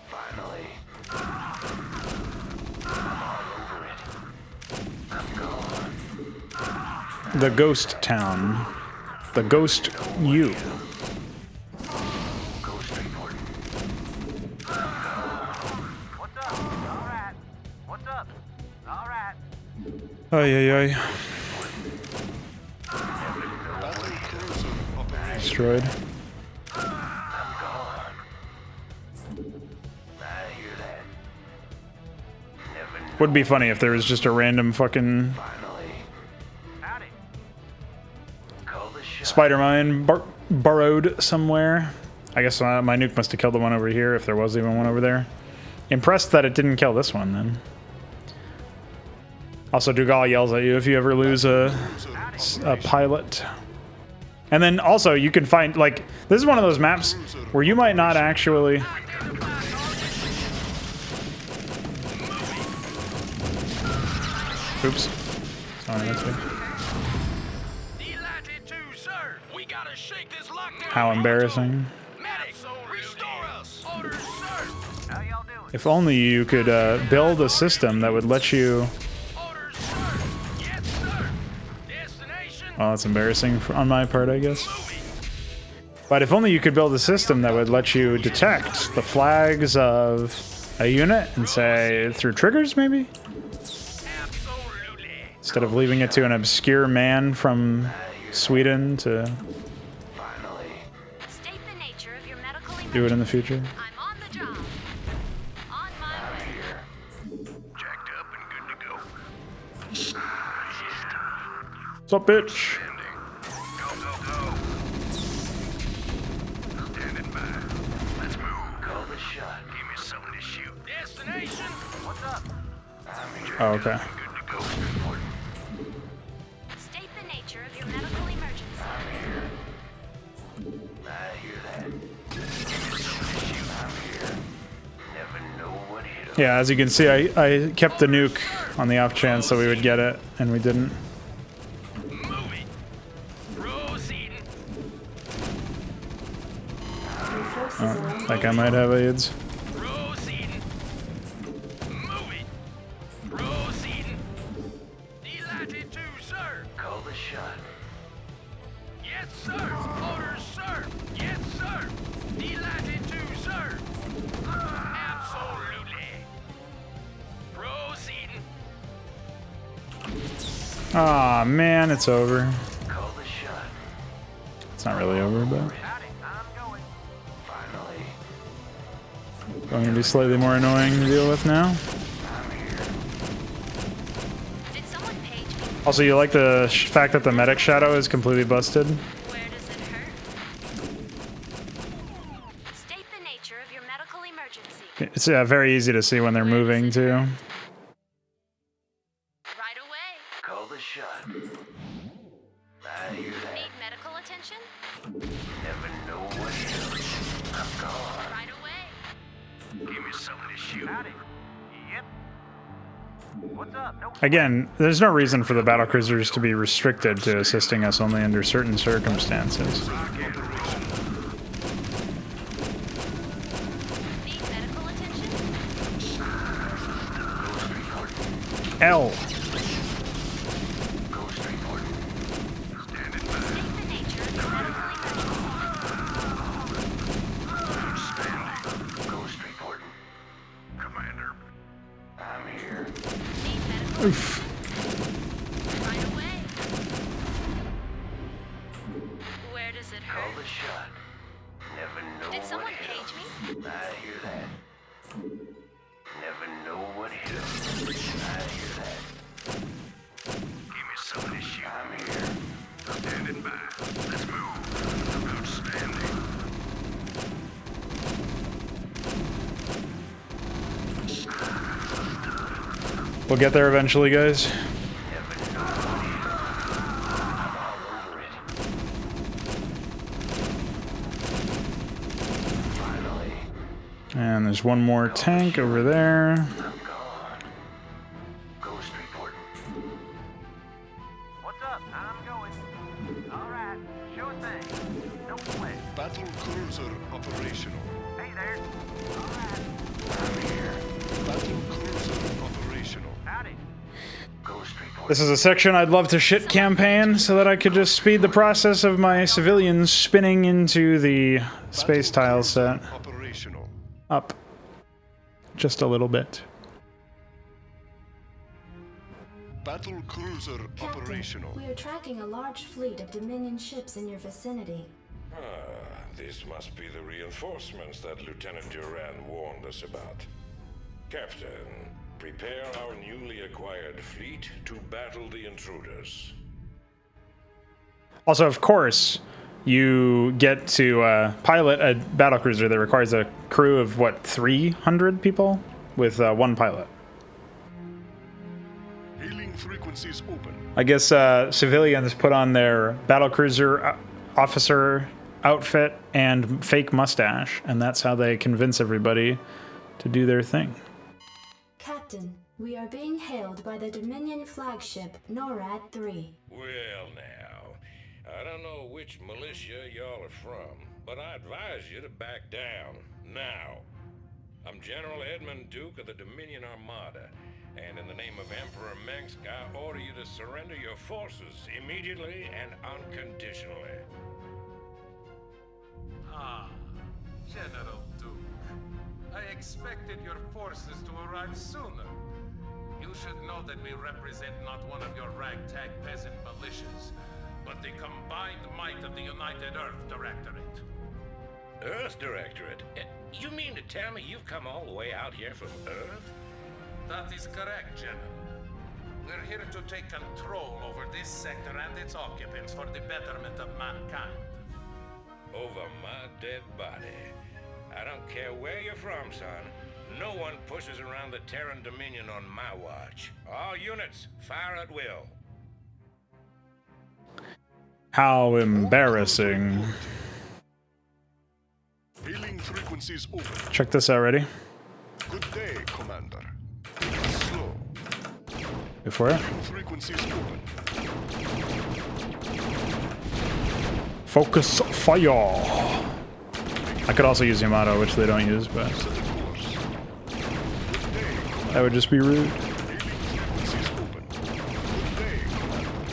Finally. I'm all over it. I'm gone.
The ghost town. The ghost you.
Ghost report. What's up? All right. What's up? All right.
Ay, ay, ay. Destroyed. Would be funny if there was just a random fucking spider mine burrowed somewhere. I guess my nuke must have killed the one over here, if there was even one over there. Impressed that it didn't kill this one, then. Also, Dougal yells at you if you ever lose a pilot. And then also, you can find, like, this is one of those maps where you might not actually... Oops. Sorry, that's me. How embarrassing. If only you could build a system that would let you... Well, that's embarrassing on my part, I guess. But if only you could build a system that would let you detect the flags of a unit and say, through triggers, maybe? Instead of leaving it to an obscure man from Sweden to do it in the future.
I'm on the job. On my way.
Jacked up and good to go.
What's up, bitch?
Go, go, go. Standing by. Let's move. Call the shot. Give me something to shoot. Destination. What's up?
Oh, okay.
Good to go.
State the nature of your medical emergency.
I hear that. Give me something to shoot. I'm here. Never know what hit 'em.
Yeah, as you can see, I kept the nuke on the off chance that we would get it, and we didn't.
Moving. Proceeding.
Oh, that guy might have AIDS.
Proceeding. Moving. Proceeding. Delighted to, sir. Call the shot. Yes, sir. Orders, sir. Yes, sir. Delighted to, sir. Absolutely. Proceeding.
Aw, man, it's over.
Call the shot.
It's not really over, but
Howdy, I'm going. Finally.
going to be slightly more annoying to deal with now.
Did someone page me?
Also, you like the fact that the medic shadow is completely busted?
Where does it hurt? State the nature of your medical emergency.
It's very easy to see when they're moving, too.
Right away.
Call the shot. I hear that.
Need medical attention?
Never know what hit 'em. I'm gone.
Right away.
Give me something to shoot. Howdy. Yep. What's up? No.
Again, there's no reason for the battlecruisers to be restricted to assisting us only under certain circumstances.
Need medical attention?
L.
Ghost reporting. Standing by.
State the nature of your medical emergency.
Standing. Ghost reporting. Commander. I'm here.
Need medical
Oof.
right away. Where does it
Call
hurt?
the shot. Never know
Did
what
someone
hit 'em.
page me?
I hear that. Never know what hit 'em. I hear that. Give me something to shoot. I'm here. Standing by. Let's move. Outstanding.
We'll get there eventually, guys.
Never know what hit 'em. I'm all over it. Finally.
And there's one more tank over there.
I'm gone. Ghost reporting. What's up? I'm going. All right. Sure thing. No sweat.
Battle cruiser operational.
Hey there. All right. I'm here.
Battle cruiser operational.
Howdy. Ghost reporting.
This is a section I'd love to shit campaign so that I could just speed the process of my civilians spinning into the space tile set
Operational.
up just a little bit.
battle cruiser
Captain,
operational.
we are tracking a large fleet of Dominion ships in your vicinity.
This must be the reinforcements that Lieutenant Terran warned us about. Captain, prepare our newly acquired fleet to battle the intruders.
Also, of course, you get to pilot a battlecruiser that requires a crew of, what, 300 people? With one pilot.
Hailing frequencies open.
I guess civilians put on their battlecruiser officer outfit and fake mustache, and that's how they convince everybody to do their thing.
Captain, we are being hailed by the Dominion flagship NORAD 3.
Well now, I don't know which militia y'all are from, but I advise you to back down, now. I'm General Edmund Duke of the Dominion Armada, and in the name of Emperor Mengsk, I order you to surrender your forces immediately and unconditionally.
Ah, General Duke. I expected your forces to arrive sooner. You should know that we represent not one of your ragtag peasant militias, but the combined might of the United Earth Directorate.
Earth Directorate? You mean to tell me you've come all the way out here from Earth?
That is correct, General. We're here to take control over this sector and its occupants for the betterment of mankind.
Over my dead body. I don't care where you're from, son. No one pushes around the Terran Dominion on my watch. All units, fire at will.
How embarrassing.
Hailing frequencies open.
Check this out, ready?
Good day, Commander. Slow.
Before it.
Hailing frequencies open.
Focus fire. I could also use Yamato, which they don't use, but
Set a course. Good day, Commander.
that would just be rude.
Hailing frequencies open. Good day, Commander.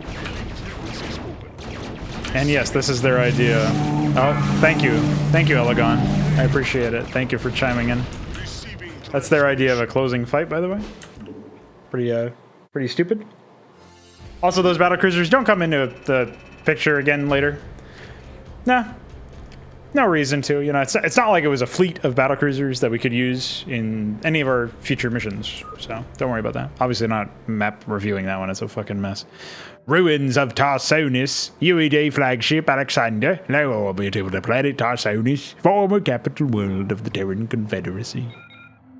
Hailing frequencies open.
And yes, this is their idea. Oh, thank you. Thank you, Elegon. I appreciate it. Thank you for chiming in.
Receiving
That's their idea of a closing fight, by the way. Pretty stupid. Also, those battlecruisers don't come into the picture again later. Nah. No reason to. You know, it's not like it was a fleet of battlecruisers that we could use in any of our future missions. So don't worry about that. Obviously not map reviewing that one. It's a fucking mess. Ruins of Tarsonis. UED flagship Alexander. Now orbited with the planet Tarsonis. Former capital world of the Terran Confederacy.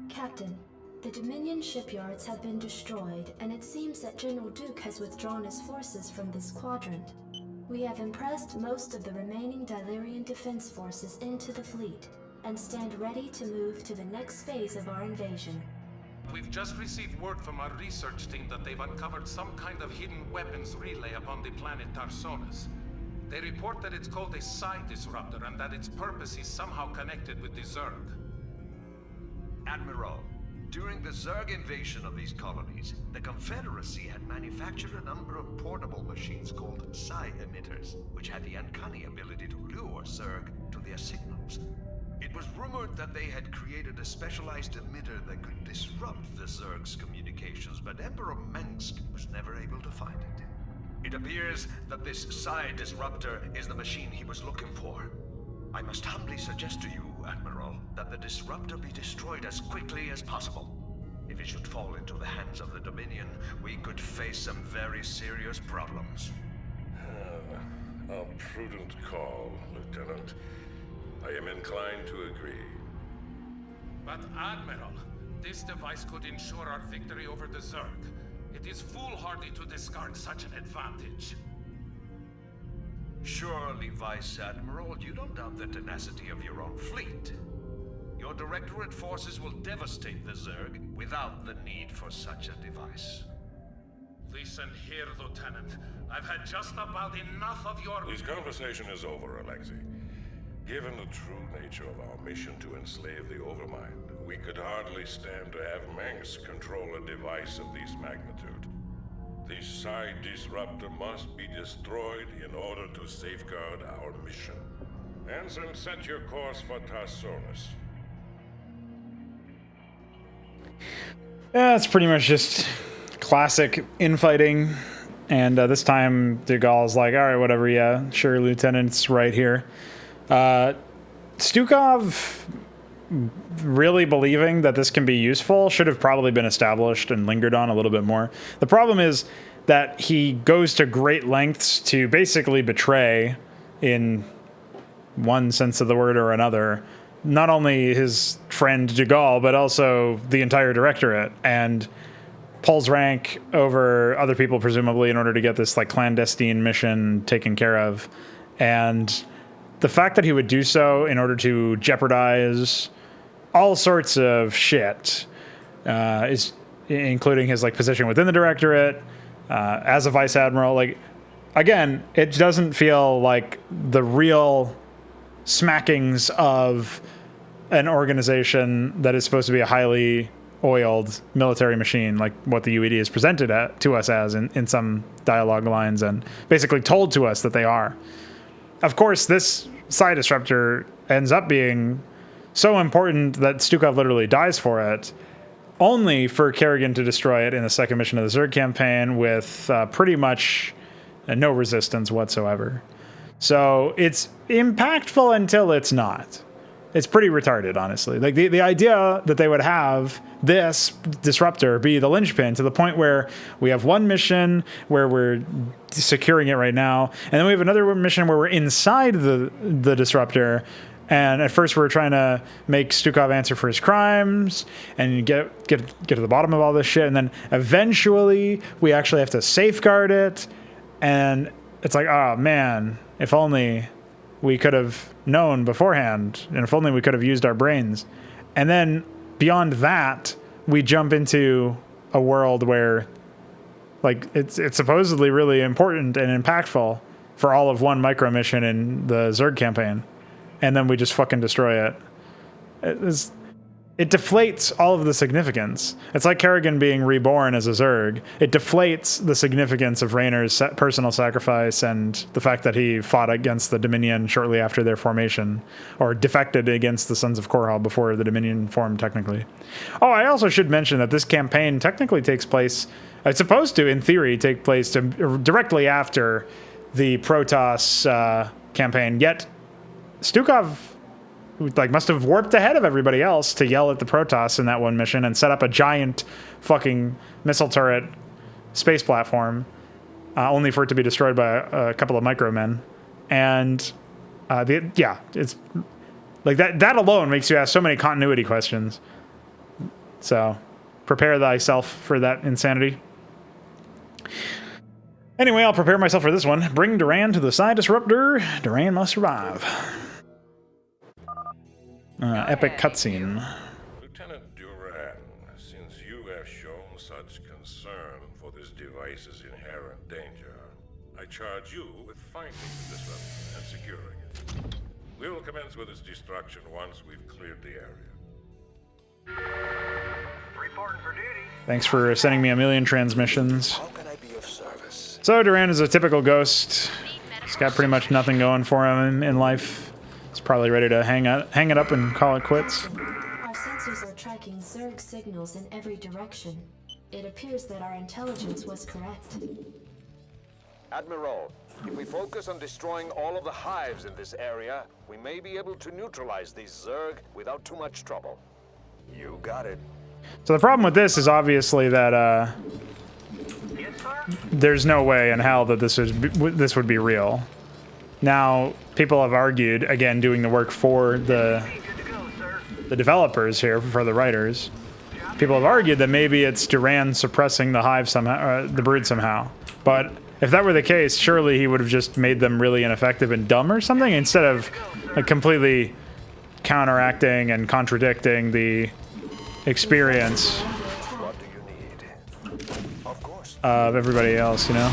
Captain, the Dominion shipyards have been destroyed, and it seems that General Duke has withdrawn his forces from this quadrant. We have impressed most of the remaining Dylarian defense forces into the fleet, and stand ready to move to the next phase of our invasion.
We've just received word from our research team that they've uncovered some kind of hidden weapons relay upon the planet Tarsonis. They report that it's called a psi disruptor and that its purpose is somehow connected with the Zerg.
Admiral, during the Zerg invasion of these colonies, the Confederacy had manufactured a number of portable machines called psi emitters, which had the uncanny ability to lure Zerg to their signals. It was rumored that they had created a specialized emitter that could disrupt the Zerg's communications, but Emperor Mengsk was never able to find it. It appears that this psi disruptor is the machine he was looking for. I must humbly suggest to you, Admiral, that the disruptor be destroyed as quickly as possible. If it should fall into the hands of the Dominion, we could face some very serious problems.
A prudent call, Lieutenant. I am inclined to agree.
But Admiral, this device could ensure our victory over the Zerg. It is foolhardy to discard such an advantage.
Surely, Vice Admiral, you don't doubt the tenacity of your own fleet. Your Directorate forces will devastate the Zerg without the need for such a device.
Listen here, Lieutenant. I've had just about enough of your...
This conversation is over, Alexei. Given the true nature of our mission to enslave the Overmind, we could hardly stand to have Mengsk control a device of this magnitude. The psi disruptor must be destroyed in order to safeguard our mission. Ensign, set your course for Tarsonis.
Yeah, it's pretty much just classic infighting. And this time, de Gaulle's like, all right, whatever, yeah, sure, Lieutenant's right here. Stukov, really believing that this can be useful, should have probably been established and lingered on a little bit more. The problem is that he goes to great lengths to basically betray, in one sense of the word or another, not only his friend de Gaulle, but also the entire Directorate, and pulls rank over other people, presumably, in order to get this like clandestine mission taken care of. And the fact that he would do so in order to jeopardize all sorts of shit, is including his like position within the Directorate, as a vice admiral. Like, again, it doesn't feel like the real smackings of an organization that is supposed to be a highly oiled military machine, like what the UED is presented to us as in some dialogue lines, and basically told to us that they are. Of course, this side disruptor ends up being so important that Stukov literally dies for it, only for Kerrigan to destroy it in the second mission of the Zerg campaign with pretty much no resistance whatsoever. So it's impactful until it's not. It's pretty retarded, honestly. Like the idea that they would have this disruptor be the linchpin to the point where we have one mission where we're securing it right now, and then we have another mission where we're inside the disruptor, and at first we're trying to make Stukov answer for his crimes and get to the bottom of all this shit, and then eventually we actually have to safeguard it, and it's like, oh man, if only we could have known beforehand, and if only we could have used our brains. And then beyond that, we jump into a world where, like, it's supposedly really important and impactful for all of one micro mission in the Zerg campaign, and then we just fucking destroy it. It deflates all of the significance. It's like Kerrigan being reborn as a Zerg. It deflates the significance of Raynor's personal sacrifice and the fact that he fought against the Dominion shortly after their formation, or defected against the Sons of Korhal before the Dominion formed, technically. Oh, I also should mention that this campaign technically takes place, it's supposed to, in theory, take place directly after the Protoss campaign, yet Stukov must have warped ahead of everybody else to yell at the Protoss in that one mission and set up a giant fucking missile turret space platform, only for it to be destroyed by a couple of micromen. And it's like that alone makes you ask so many continuity questions. So prepare thyself for that insanity. Anyway, I'll prepare myself for this one. Bring Duran to the side disruptor. Duran must survive. Epic cutscene.
Lieutenant Duran, since you have shown such concern for this device's inherent danger, I charge you with finding the disruptor and securing it. We will commence with its destruction once we've cleared the area.
Reporting for duty.
Thanks for sending me a million transmissions.
How can I be of service?
So Duran is a typical ghost. He's got pretty much nothing going for him in life. He's probably ready to hang it up and call it quits.
Our sensors are tracking Zerg signals in every direction. It appears that our intelligence was correct.
Admiral, if we focus on destroying all of the hives in this area, we may be able to neutralize these Zerg without too much trouble. You got it.
So the problem with this is obviously that there's no way in hell that this would be real. Now, people have argued, again, doing the work for the developers here, for the writers. People have argued that maybe it's Duran suppressing the hive somehow, the brood somehow. But if that were the case, surely he would have just made them really ineffective and dumb or something, instead of like completely counteracting and contradicting the experience of everybody else, you know?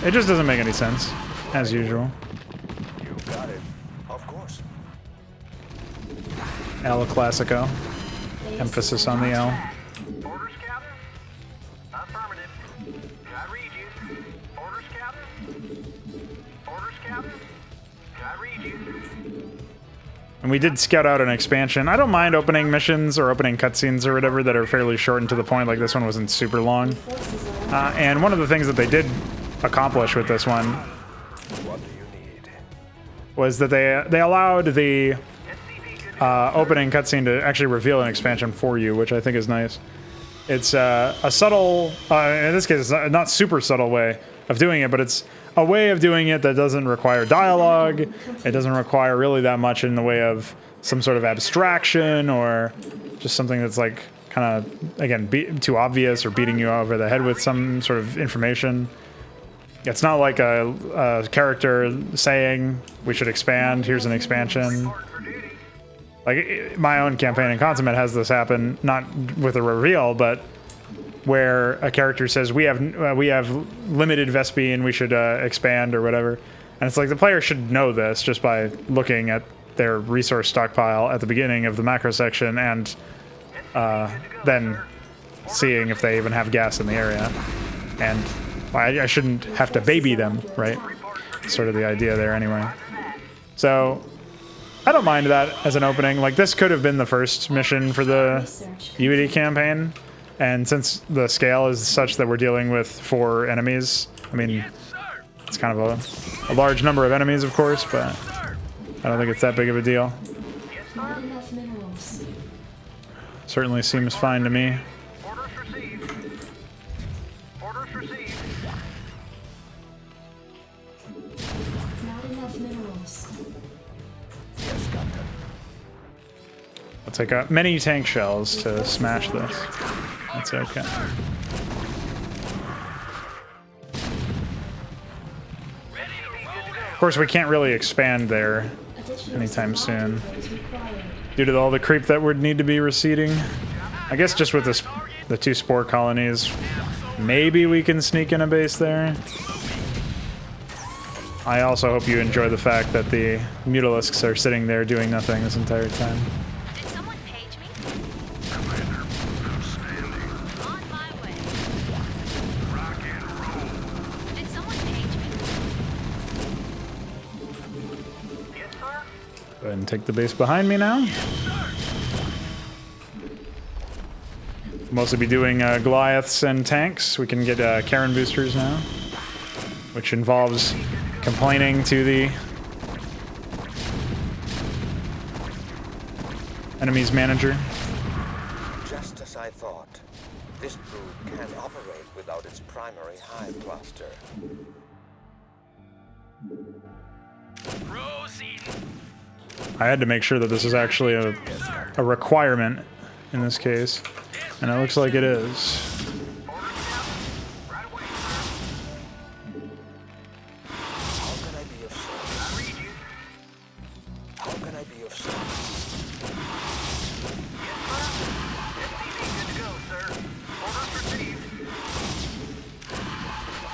It just doesn't make any sense, as usual.
You got it. Of course.
El Clasico. Emphasis on the L.
Orders, Captain? Affirmative. I read you. Orders, Captain? Orders, Captain? I read you.
And we did scout out an expansion. I don't mind opening missions or opening cutscenes or whatever that are fairly short and to the point, like this one wasn't super long. And one of the things that they did accomplish with this one was that they allowed the opening cutscene to actually reveal an expansion for you, which I think is nice. It's a subtle, in this case, it's not super subtle way of doing it, but it's a way of doing it that doesn't require dialogue. It doesn't require really that much in the way of some sort of abstraction or just something that's like kind of, again, too obvious or beating you over the head with some sort of information. It's not like a character saying, we should expand, here's an expansion. Like, my own campaign in Consummate has this happen, not with a reveal, but where a character says, we have limited Vespi and we should expand or whatever. And it's like the player should know this just by looking at their resource stockpile at the beginning of the macro section and then seeing if they even have gas in the area. And I shouldn't have to baby them, right? Sort of the idea there anyway. So I don't mind that as an opening. Like, this could have been the first mission for the UED campaign. And since the scale is such that we're dealing with 4 enemies, I mean, it's kind of a large number of enemies, of course, but I don't think it's that big of a deal.
Not enough minerals.
Certainly seems fine to me.
Orders received. Orders received.
Not enough minerals.
Yes, Captain.
I'll take many tank shells to smash this. That's okay. Of course, we can't really expand there anytime soon due to all the creep that would need to be receding. I guess just with the 2 spore colonies, maybe we can sneak in a base there. I also hope you enjoy the fact that the Mutalisks are sitting there doing nothing this entire time.
Did someone page me?
Commander, outstanding.
On my way.
Rock and roll.
Did someone page me?
Yes, sir.
Go ahead and take the base behind me now. Mostly be doing Goliaths and tanks. We can get Terran boosters now, which involves complaining to the enemy's manager.
Just as I thought, this brood can operate without its primary hive cluster.
I had to make sure that this is actually a requirement in this case, and it looks like it is.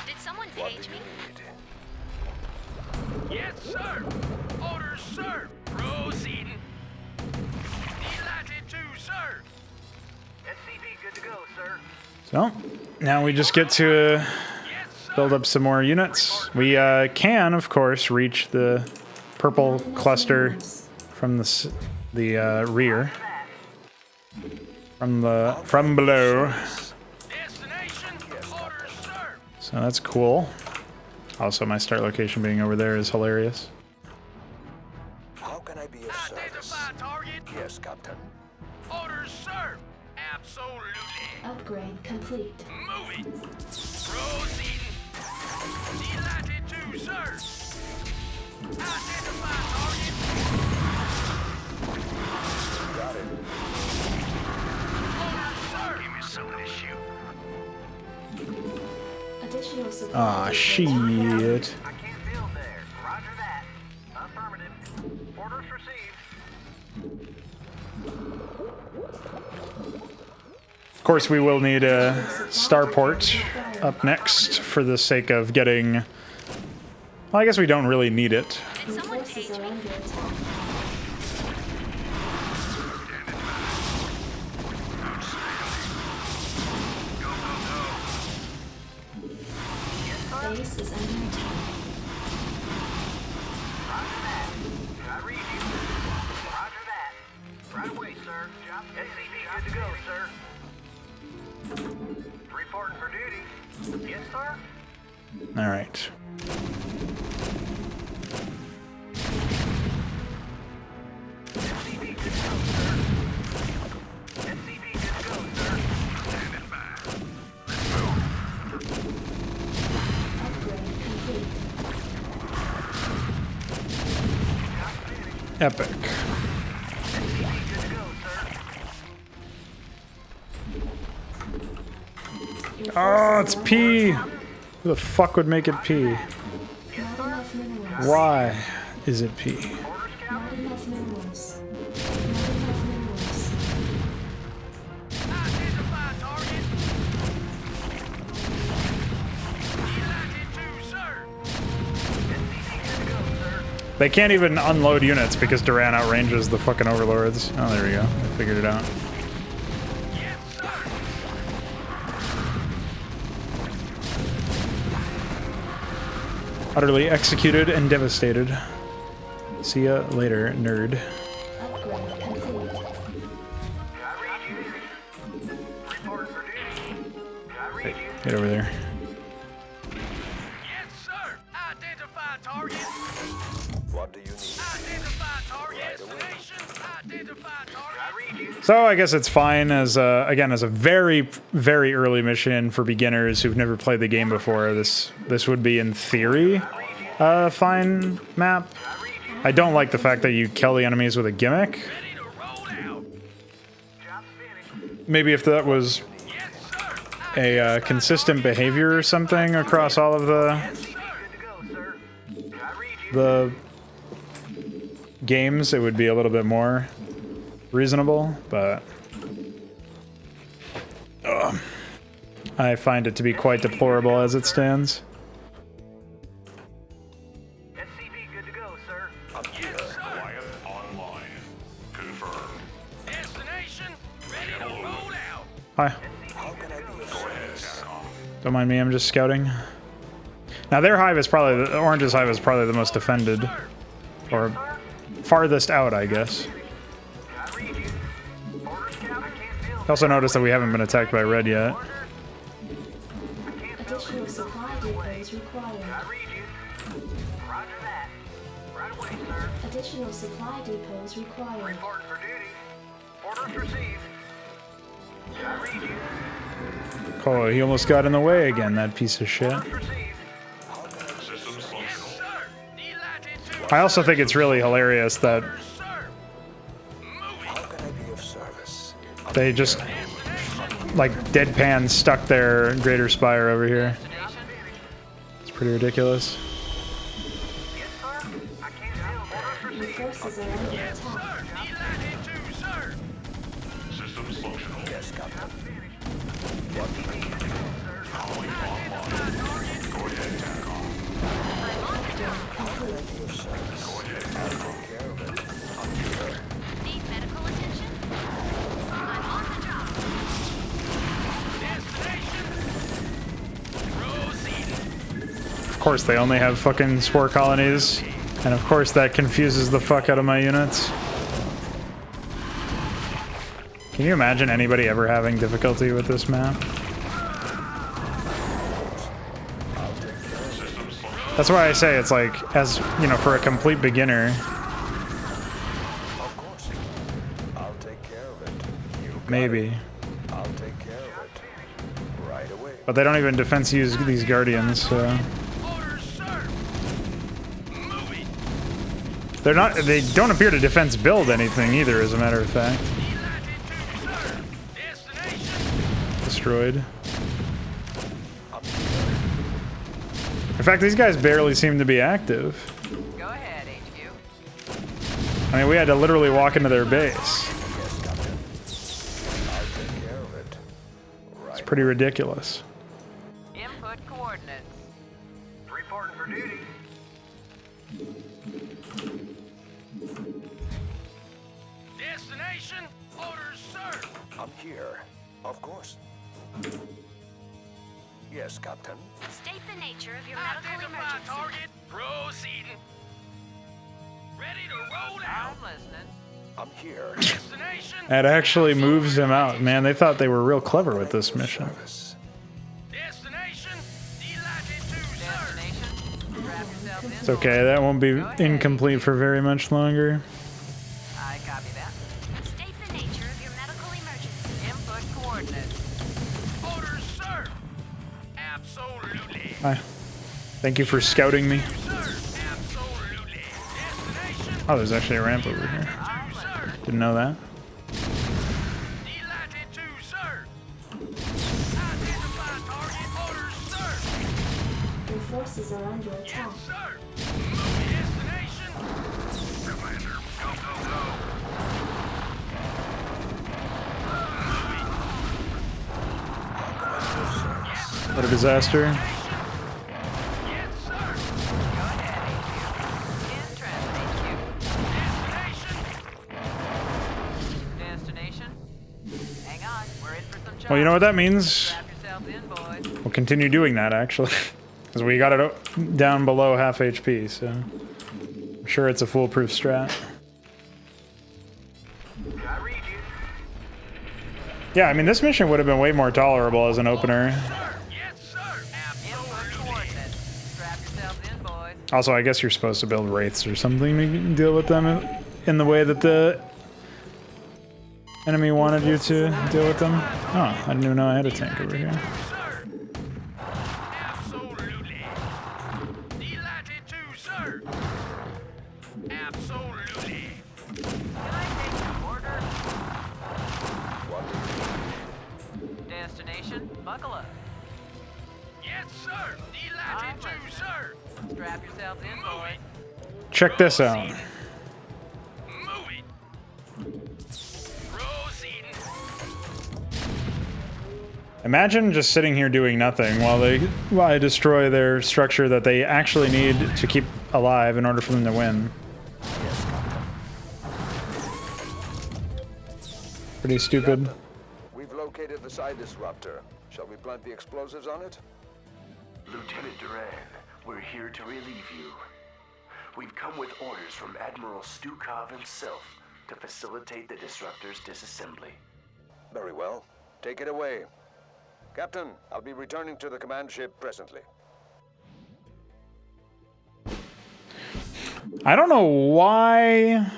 Did someone page me?
Yes, sir. Orders, sir. Proceeding. Delighted to, sir. SCP good to go, sir.
So, now we just get to build up some more units. We can, of course, reach the purple cluster from the rear. From below.
Destination. Orders, sir.
So that's cool. Also, my start location being over there is hilarious.
How can I be of service?
Identify target.
Yes, Captain.
Orders, sir. Absolutely.
Upgrade complete.
Move it. Proceeding. Delighted to, sir. Identify target.
Got it.
Orders, sir. Give me some of this shoot.
Additional supply.
Aw, shit.
I can't build there. Roger that. Affirmative. Orders received.
Of course, we will need a starport up next for the sake of getting... Well, I guess we don't really need it.
Did someone page
Forces are
me?
under attack. Base is under attack.
I read you. good to go, sir. Reporting for duty. Yes, sir.
All right.
SCV good to go, sir. SCV good to go, sir. Standing by. Let's move.
Upgrade complete.
Epic.
SCV good to go, sir.
Oh, it's P. Who the fuck would make it P?
Not enough minerals.
Why is it P?
Not enough minerals. Not enough minerals.
Identify target. Elected to, sir. SCV good to go, sir.
They can't even unload units because Duran outranges the fucking overlords. Oh, there we go. I figured it out.
Yes, sir.
Utterly executed and devastated. See ya later, nerd.
Upgrade complete.
I read you. Reporting for duty. I read you.
Get over there.
Yes, sir. Identify target.
What do you need?
Identify target. Destination. Identify target. I read you.
So I guess it's fine as again as a very very early mission for beginners who've never played the game before. This would be in theory a fine map. I don't like the fact that you kill the enemies with a gimmick.
Ready to roll out. Job finished.
Maybe if that was
Yes, sir.
a consistent behavior or something across all of
SCV good to go, sir. I read you.
the games, it would be a little bit more reasonable, but I find it to be quite deplorable as it stands.
SCV good to go, sir.
Yes, sir. Quiet online. Confirmed.
Destination. Ready to roll out.
Hi.
How can I be of
Go ahead,
service?
Tarkov.
Don't mind me, I'm just scouting. Now their hive is probably, the Orange's hive is probably the most defended. Or farthest out, I guess.
I read you. Order scout. I can't build.
Also notice that we haven't been attacked by red yet.
Order. I can't build.
Additional supply depots required.
I read you. Roger that. Right away, sir.
Additional supply depots required.
Reporting for duty. Orders received. I read you.
Oh, he almost got in the way again, that piece of shit.
Orders received.
Systems functional.
Sir. Delighted to.
I also think it's really hilarious that
Orders, sir. Moving.
How can I be of service?
they just like deadpan stuck their Greater Spire over here. It's pretty ridiculous.
Yes, sir. I can't build. Orders
Your
received.
forces are under attack.
Sir. Delighted to, sir.
Systems functional.
Yes, Captain.
Calling online. Go ahead, Tarkov.
Be of service.
Go ahead,
I'll
Tarkov.
take care of it. I'm here.
Need medical attention? I'm on the job.
Destination. Proceed.
Of course, they only have fucking spore colonies, and of course that confuses the fuck out of my units. Can you imagine anybody ever having difficulty with this map? That's why I say it's like, as you know, for a complete beginner,
Of course. I'll take care of it. You got
maybe.
it. I'll take care of it. Right away.
But they don't even defense use these guardians, so
Orders, sir. Moving.
they're not. They don't appear to defense build anything either, as a matter of fact.
Delighted to, sir. Destination.
Destroyed. In fact, these guys barely seem to be active.
Go ahead, HQ.
I mean, we had to literally walk into their base.
Yes, Captain. I'll take care of it.
It's
Right.
pretty ridiculous.
Input coordinates.
Reporting for duty. Destination. Orders, sir.
I'm here. Of course. Yes, Captain.
State the nature of your medical
Identify
emergency.
target. Proceeding. Ready to roll out.
I'm listening.
I'm here.
That actually moves him out. Man, they thought they were real clever with this mission.
Destination, delighted to, sir.
Destination, strap yourself in.
It's okay, that won't be incomplete for very much longer.
I copy that.
State the nature of your medical emergency.
Input coordinates.
Orders, sir. Absolutely.
Hi. Thank you for scouting me.
Sir, absolutely. Destination,
Oh, there's actually a ramp over here.
sir.
Didn't know that.
Delighted to, sir. Identify target. Orders, sir.
Your forces are under attack.
Sir. Move destination. Commander, go, go, go.
What a disaster.
Yes, sir.
Go ahead, HQ. In transit, HQ.
Destination.
Destination. Hang on, we're in for some trouble.
Well, you know what that means?
Strap yourself in, boys.
We'll continue doing that, actually. Because we got it down below half HP, so... I'm sure it's a foolproof strat.
I read you.
Yeah, I mean, this mission would have been way more tolerable as an opener.
Yes, sir.
Input
Absolutely.
coordinates. Strap yourself in, boys.
Also, I guess you're supposed to build wraiths or something to deal with them in the way that the enemy wanted you to deal with them. Oh, I didn't even know I had a tank over here.
Sir. Absolutely. Delighted to, sir. Absolutely.
Can I take your order? Destination, buckle up.
Yes, sir. Delighted to, sir.
Strap yourself in, boys.
Check this out.
Move it. Proceeding.
Imagine just sitting here doing nothing while I destroy their structure that they actually need to keep alive in order for them to win. Pretty stupid.
We've located the side disruptor. Shall we plant the explosives on it?
Lieutenant Duran, we're here to relieve you. We've come with orders from Admiral Stukov himself to facilitate the disruptor's disassembly.
Very well. Take it away. Captain, I'll be returning to the command ship presently.
I don't know why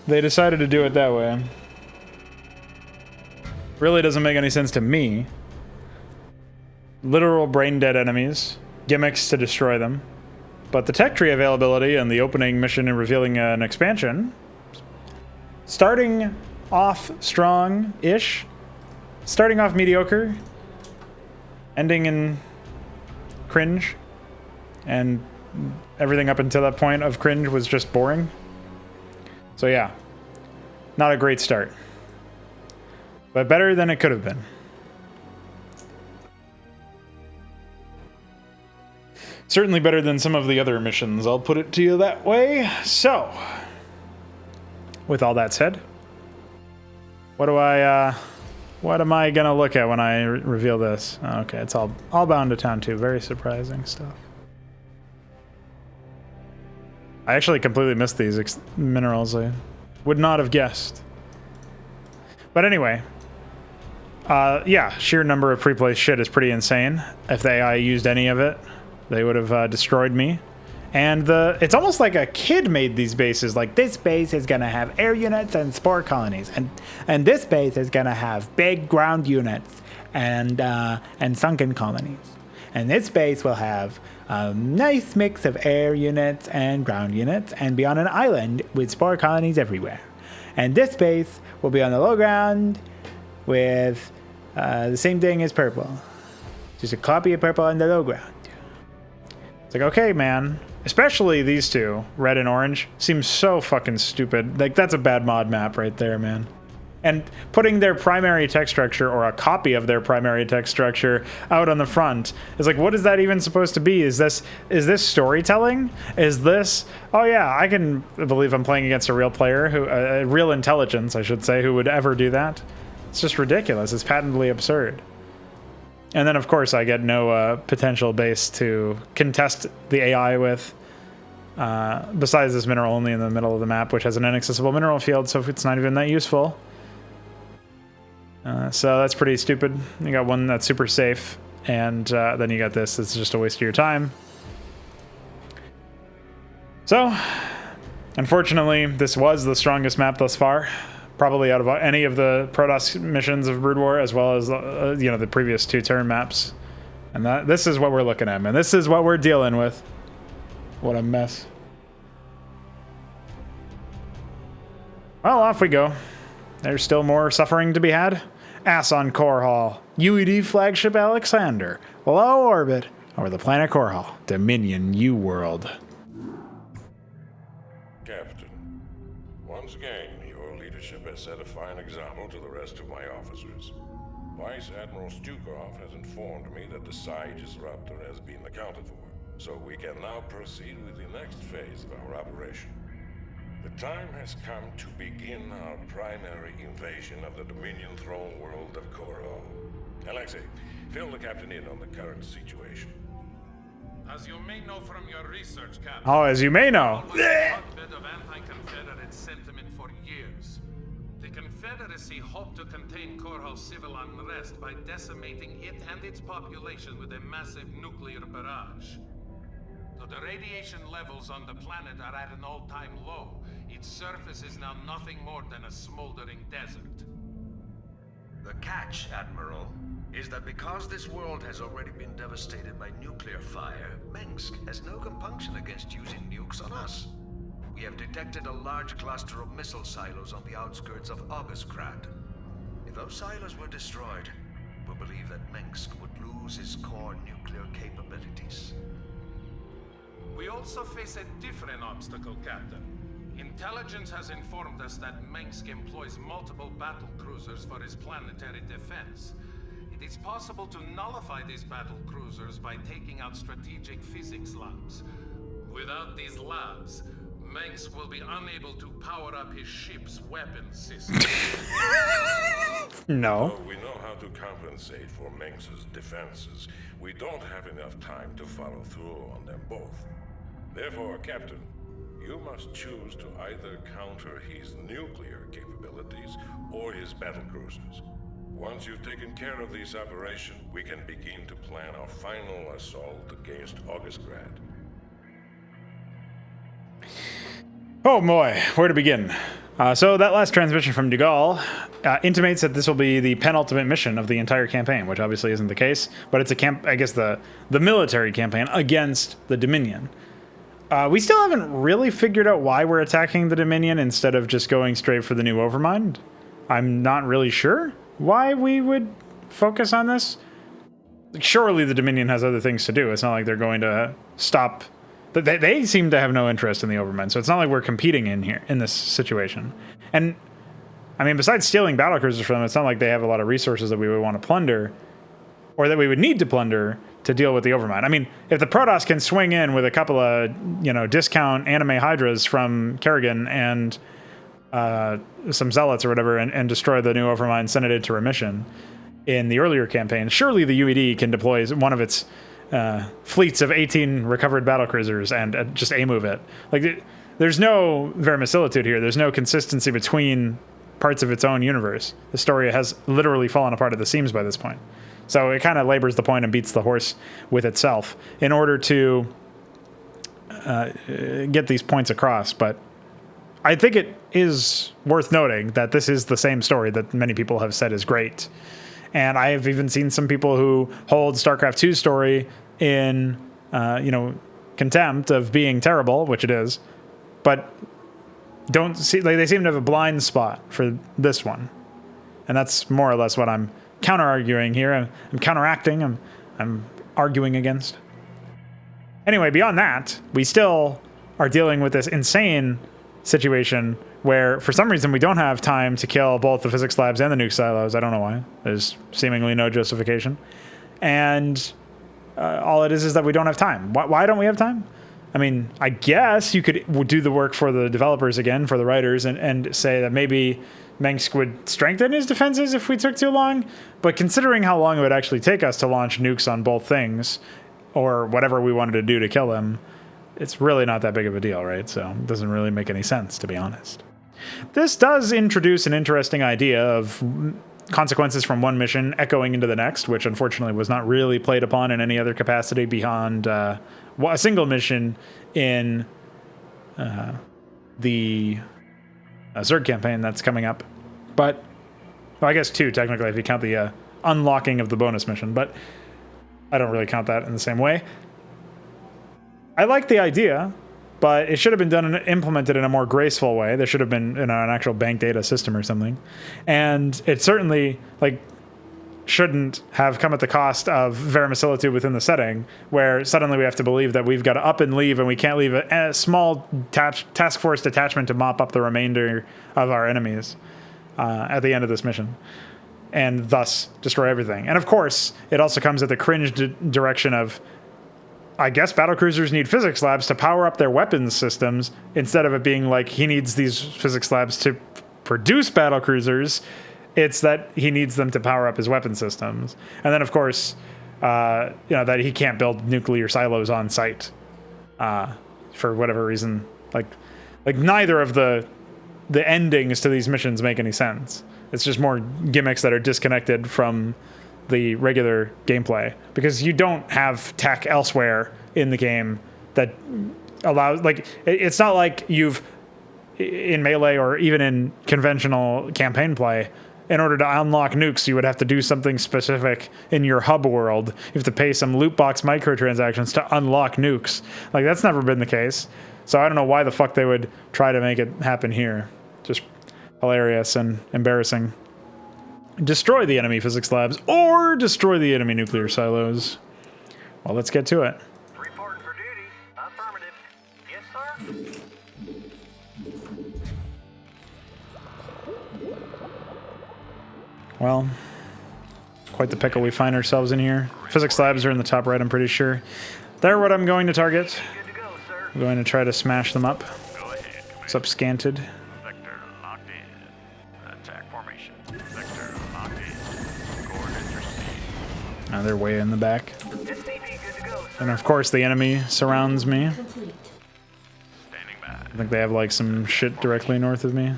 they decided to do it that way. Really doesn't make any sense to me. Literal brain-dead enemies. Gimmicks to destroy them. But the tech tree availability and the opening mission and revealing an expansion. Starting off strong-ish. Starting off mediocre. Ending in cringe. And everything up until that point of cringe was just boring. So yeah. Not a great start. But better than it could have been. Certainly better than some of the other missions, I'll put it to you that way. So, with all that said, what am I gonna look at when I reveal this? Oh, okay, it's all bound to town too. Very surprising stuff. I actually completely missed these minerals. I would not have guessed. But anyway, yeah, sheer number of pre-placed shit is pretty insane. If the AI used any of it, they would have destroyed me. And it's almost like a kid made these bases. Like, this base is gonna have air units and spore colonies, and this base is gonna have big ground units and sunken colonies. And this base will have a nice mix of air units and ground units, and be on an island with spore colonies everywhere. And this base will be on the low ground with the same thing as purple. Just a copy of purple on the low ground. It's like, okay, man. Especially these two, red and orange, seems so fucking stupid. Like, that's a bad mod map right there, man. And putting their primary text structure, or a copy of their primary text structure, out on the front is like, what is that even supposed to be? Is this storytelling? Is this, oh yeah, I can believe I'm playing against a real player, who real intelligence, I should say, who would ever do that? It's just ridiculous. It's patently absurd. And then, of course, I get no potential base to contest the AI with. besides this mineral only in the middle of the map, which has an inaccessible mineral field, so it's not even that useful. So that's pretty stupid. You got one that's super safe, and then you got this. It's just a waste of your time. So, unfortunately, this was the strongest map thus far, probably out of any of the Protoss missions of Brood War, as well as the previous 2 Terran maps. And this is what we're looking at, man. This is what we're dealing with. What a mess. Well, off we go. There's still more suffering to be had. On Korhal, UED flagship Alexander, low orbit over the planet Korhal, Dominion U-World.
Captain, once again, your leadership has set a fine example to the rest of my officers. Vice Admiral Stukov has informed me that the Psi disruptor has been accounted for, so we can now proceed with the next phase of our operation. The time has come to begin our primary invasion of the Dominion throne world of Korhal. Alexei, fill the captain in on the current situation.
As you may know from your research, Captain.
Oh, as you may know.
Was a hotbed of anti-Confederate sentiment for years. The Confederacy hoped to contain Korhal's civil unrest by decimating it and its population with a massive nuclear barrage. Though the radiation levels on the planet are at an all-time low, its surface is now nothing more than a smoldering desert.
The catch, Admiral, is that because this world has already been devastated by nuclear fire, Mengsk has no compunction against using nukes on us. We have detected a large cluster of missile silos on the outskirts of Augustgrad. If those silos were destroyed, we believe that Mengsk would lose its core nuclear capabilities.
We also face a different obstacle, Captain. Intelligence has informed us that Mengsk employs multiple battle cruisers for his planetary defense. It is possible to nullify these battle cruisers by taking out strategic physics labs. Without these labs, Mengsk will be unable to power up his ship's weapons system.
No.
Though we know how to compensate for Mengsk's defenses, we don't have enough time to follow through on them both. Therefore, Captain, you must choose to either counter his nuclear capabilities or his battle cruisers. Once you've taken care of this operation, we can begin to plan our final assault against Augustgrad.
Oh boy, where to begin? So that last transmission from Dougal intimates that this will be the penultimate mission of the entire campaign, which obviously isn't the case, but it's the military campaign against the Dominion. We still haven't really figured out why we're attacking the Dominion instead of just going straight for the new Overmind. I'm not really sure why we would focus on this. Surely the Dominion has other things to do. It's not like they're going to stop. They seem to have no interest in the Overmind, so it's not like we're competing in this situation. And I mean, besides stealing battlecruisers from them, it's not like they have a lot of resources that we would want to plunder, or that we would need to plunder to deal with the Overmind. I mean, if the Protoss can swing in with a couple of, discount anime Hydras from Kerrigan and some Zealots or whatever and destroy the new Overmind, send it into remission in the earlier campaign, surely the UED can deploy one of its fleets of 18 recovered battlecruisers and just A-move it. Like, there's no verisimilitude here. There's no consistency between parts of its own universe. The story has literally fallen apart at the seams by this point. So it kind of labors the point and beats the horse with itself in order to get these points across. But I think it is worth noting that this is the same story that many people have said is great. And I have even seen some people who hold StarCraft 2's story in, contempt of being terrible, which it is, but don't see, they seem to have a blind spot for this one. And that's more or less what I'm counter-arguing here. I'm counteracting. I'm arguing against. Anyway, beyond that, we still are dealing with this insane situation where, for some reason, we don't have time to kill both the physics labs and the nuke silos. I don't know why. There's seemingly no justification. And all it is that we don't have time. Why don't we have time? I mean, I guess you could do the work for the developers again, for the writers, and say that maybe Mengsk would strengthen his defenses if we took too long. But considering how long it would actually take us to launch nukes on both things, or whatever we wanted to do to kill them, it's really not that big of a deal, right? So it doesn't really make any sense, to be honest. This does introduce an interesting idea of consequences from one mission echoing into the next, which unfortunately was not really played upon in any other capacity beyond a single mission in the Zerg campaign that's coming up. But, well, I guess 2 technically if you count the unlocking of the bonus mission, but I don't really count that in the same way. I like the idea, but it should have been done and implemented in a more graceful way. There should have been an actual bank data system or something. And it certainly shouldn't have come at the cost of verisimilitude within the setting, where suddenly we have to believe that we've got to up and leave, and we can't leave a small task force detachment to mop up the remainder of our enemies at the end of this mission, and thus destroy everything. And of course, it also comes at the cringe direction of, I guess battlecruisers need physics labs to power up their weapons systems, instead of it being like he needs these physics labs to produce battlecruisers. It's that he needs them to power up his weapon systems. And then, of course, that he can't build nuclear silos on site for whatever reason. Like neither of the endings to these missions make any sense. It's just more gimmicks that are disconnected from the regular gameplay, because you don't have tech elsewhere in the game that allows, it's not like you've, in Melee or even in conventional campaign play, in order to unlock nukes, you would have to do something specific in your hub world. You have to pay some loot box microtransactions to unlock nukes. That's never been the case. So I don't know why the fuck they would try to make it happen here. Just hilarious and embarrassing. Destroy the enemy physics labs or destroy the enemy nuclear silos. Well, let's get to it.
Reporting for duty. Affirmative. Yes, sir?
Well, quite the pickle we find ourselves in here. Physics labs are in the top right, I'm pretty sure. They're what I'm going to target.
Good to go, sir.
I'm going to try to smash them up.
Go ahead,
It's upscanted.
Vector locked in. Attack formation. Vector locked in. Coordinates received.
Now they're way in the back.
SCP good to go, sir.
And of course the enemy surrounds me.
Complete.
Standing by.
I think they have some shit directly north of me.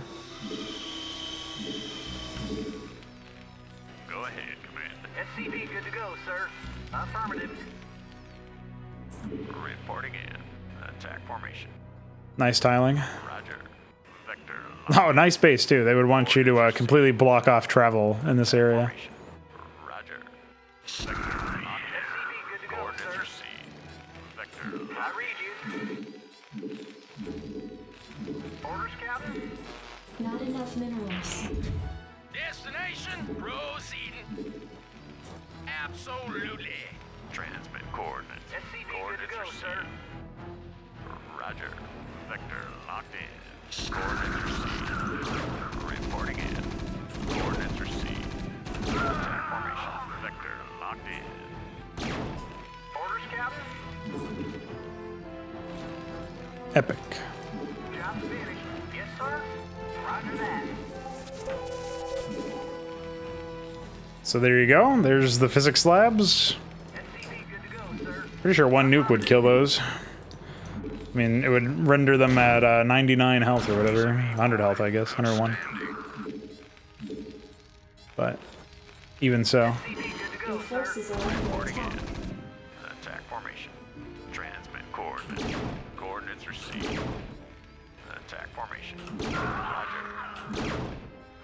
Go ahead, Commander. SCP good to go, sir. Affirmative. Reporting in. Attack formation.
Nice tiling.
Roger. Vector
Oh, nice base too. They would want you to completely block off travel in this area.
formation. Roger. Vector locked in. SCP good to go, coordinates received. Vector. I read you. Orders, Captain?
Not enough minerals.
Destination proceeding. Absolutely.
Transmit coordinates. SCP good to go, sir. Roger. Vector locked in. Coordinates received. Reporting in. Coordinates received. Attack formation. Vector locked in. Orders, Captain?
Epic.
Job finished. Yes, sir. Roger that.
So there you go. There's the physics labs.
SCP good to go, sir.
Pretty sure one nuke would kill those. I mean, it would render them at 99 health or whatever. 100 health, I guess. 101. But even so.
Your forces are under attack.
Attack formation. Transmit coordinates. Coordinates received. Attack formation. Roger.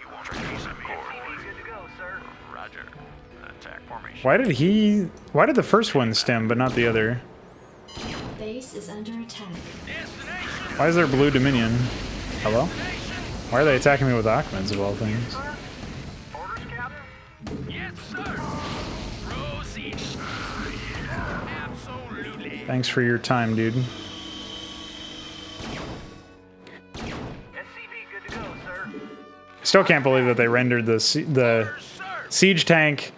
You want to use some coordinates? Good to go, sir. Roger. Attack formation.
Why did the first one stem but not the other?
Base is under attack.
Why is there blue Dominion? Hello? Why are they attacking me with Achmeds of all things?
Orders, Captain?
Yes, sir. Proceeding. Absolutely.
Thanks for your time, dude.
SCP good to go, sir.
Still can't believe that they rendered the siege tank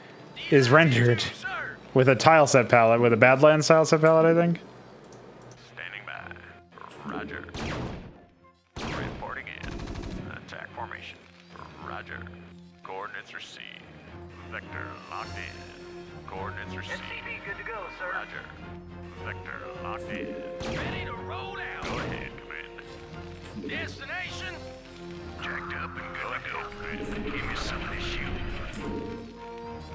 is rendered with a tile set palette, with a Badlands tile set palette, I think.
Standing by. Roger. Reporting in. Attack formation. Roger. Coordinates received. Vector locked in. Coordinates received. SCP good to go, sir. Roger. Vector locked in.
Ready to roll.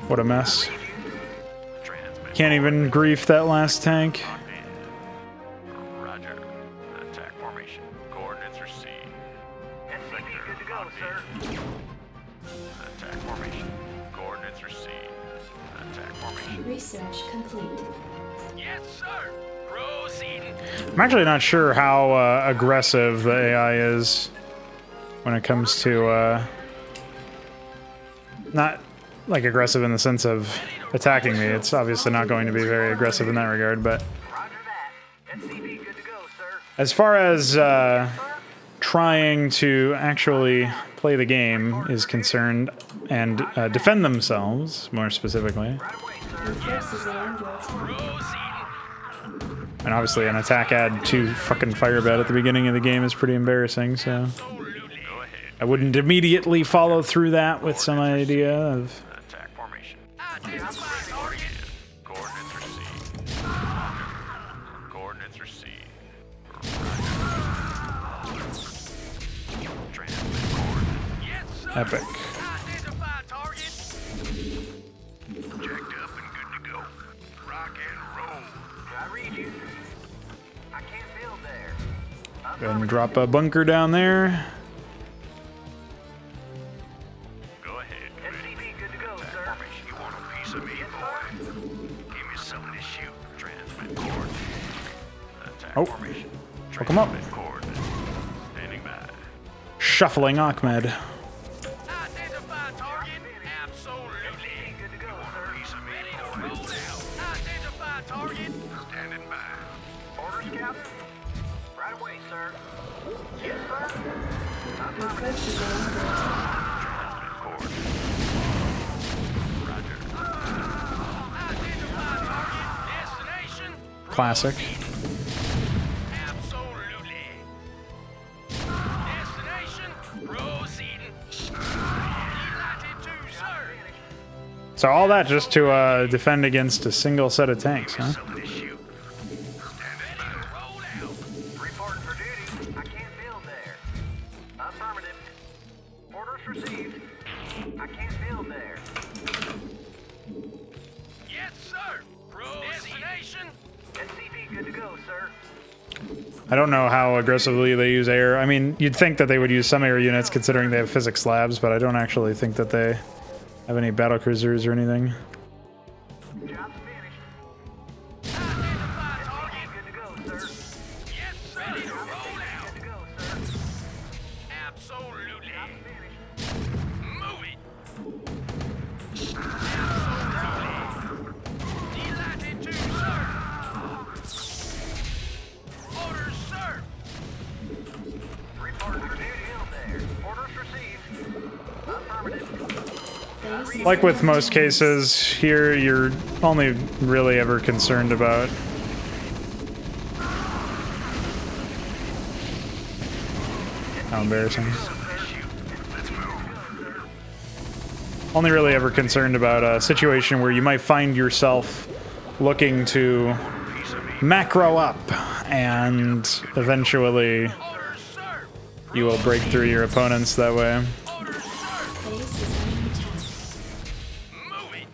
What a mess.
Transmit.
Can't even grief that last tank.
Roger. Attack formation. Coordinates received.
SCP good to go, sir.
Attack formation. Coordinates received. Attack formation.
Research complete.
Yes, sir. Proceeding.
I'm actually not sure how aggressive the AI is when it comes to not like aggressive in the sense of attacking me. It's obviously not going to be very aggressive in that regard, but
Roger that. SCP good to go, sir.
as far as trying to actually play the game is concerned and defend themselves, more specifically,
Right away,
Your
sir.
forces are under attack.
and obviously an attack add to fucking firebat at the beginning of the game is pretty embarrassing, so
Go ahead.
I wouldn't immediately follow through that with some idea of...
Attack formation. Coordinates received. Coordinates received. Transmit coordinates. Yes, sir.
Epic.
Identify target. Jacked up and good to go. Rock and roll.
I read you. I can't build there.
Go ahead and drop a bunker down there.
Go ahead.
SCP good to go,
Attack
sir.
formation. You want a piece of me, boy? Give me something to shoot. Transmit coordinates. Attack
Oh.
formation.
Hook 'em up.
Transmit coordinates. Standing by.
Shuffling Ahmed.
Identify target. Absolutely.
Good to go, sir.
Piece of me, boy. Roll out. Identify target. Standing by.
Orders, Captain. Right away, sir. Yes, sir.
Your forces are under attack.
Transmit coordinates. Roger. Identify target. Destination.
Classic.
Absolutely. Destination. Proceeding. Delighted to, sir.
So all that just to defend against a single set of tanks, huh?
Something to shoot. Standing by. Roll out.
Reporting for duty. I can't build there. Affirmative. Orders received. I can't build there.
Yes, sir. Destination.
SCP good to go, sir.
I don't know how aggressively they use air. I mean, you'd think that they would use some air units considering they have physics labs, but I don't actually think that they have any battle cruisers or anything.
Job's finished.
Identify target.
SCP good to go, sir.
Yes, ready to roll out.
Good to go, sir.
Absolutely.
Finished.
Move it. Absolutely. Delighted to, sir. Orders, sir.
Reporting for duty. Build there. Orders received. Affirmative.
Base is
Like with
under
most
attack.
cases, here you're only really ever concerned about how embarrassing. Only really ever concerned about a situation where you might find yourself looking to macro up and eventually
Orders, sir.
you will break through your opponents that way.
Orders, sir.
Base is under attack.
Move it.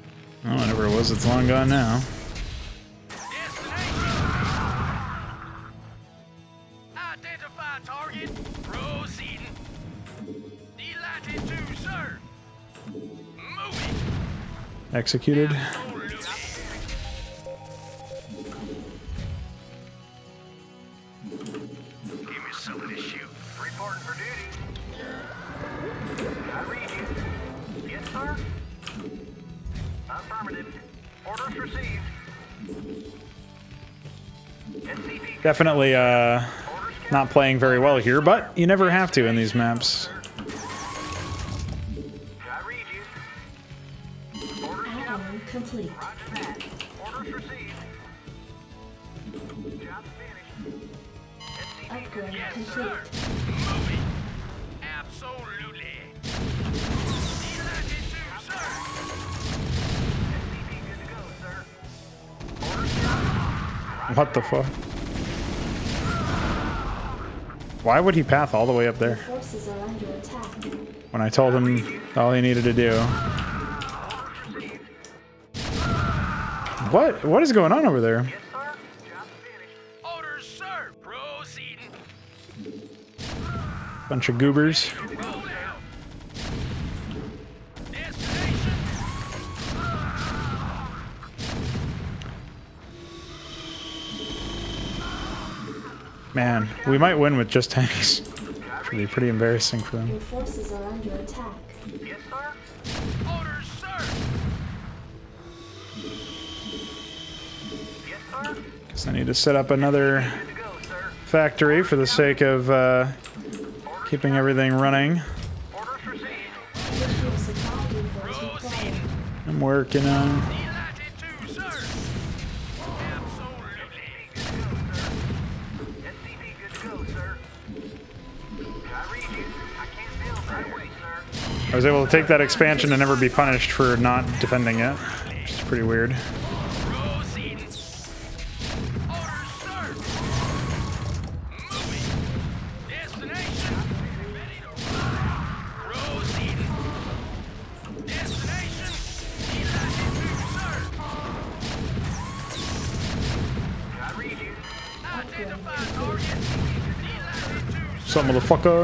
Oh, whatever it was, it's long gone now.
Destination. Identify target. Proceeding. Delighted to, sir. Move it.
Executed.
Absolutely. Give me something to shoot.
Reporting for duty. I read you. Yes, sir. Affirmative. Orders received. SCP.
Definitely not playing very well here, but you never have to in these maps.
I read you. Orders
Add-on complete.
Roger that. Orders received. Job finished. SCP.
Upgrade
Yes,
complete.
sir. Move it. Absolutely. Delighted to, sir.
SCP good to go, sir. Orders down.
What the fuck? Why would he path all the way up there
Forces are under attack.
when I told him all he needed to do? What is going on over there?
Yes, sir. Job finished. Orders, sir. Proceeding.
Bunch of goobers.
Roll out. Destination.
Man, we might win with just tanks. Should be pretty embarrassing for them.
Your forces are under attack.
Yes, sir. Orders, sir. Yes, sir.
Guess I need to set up another
Good to go, sir.
factory for the sake of keeping everything running.
Orders received.
Additional supply depots required.
I'm working on.
Delighted to, sir. Absolutely. Good to go, sir. SCV good to go, sir. I read you. I can't build right away, sir.
I was able to take that expansion and never be punished for not defending it, which is pretty weird.
Proceeding. Orders, sir. Moving. Destination. Ready to roll. Proceeding. Destination. Delighted to, sir. I read you. Identify target. Delighted to, sir.
Some motherfucker.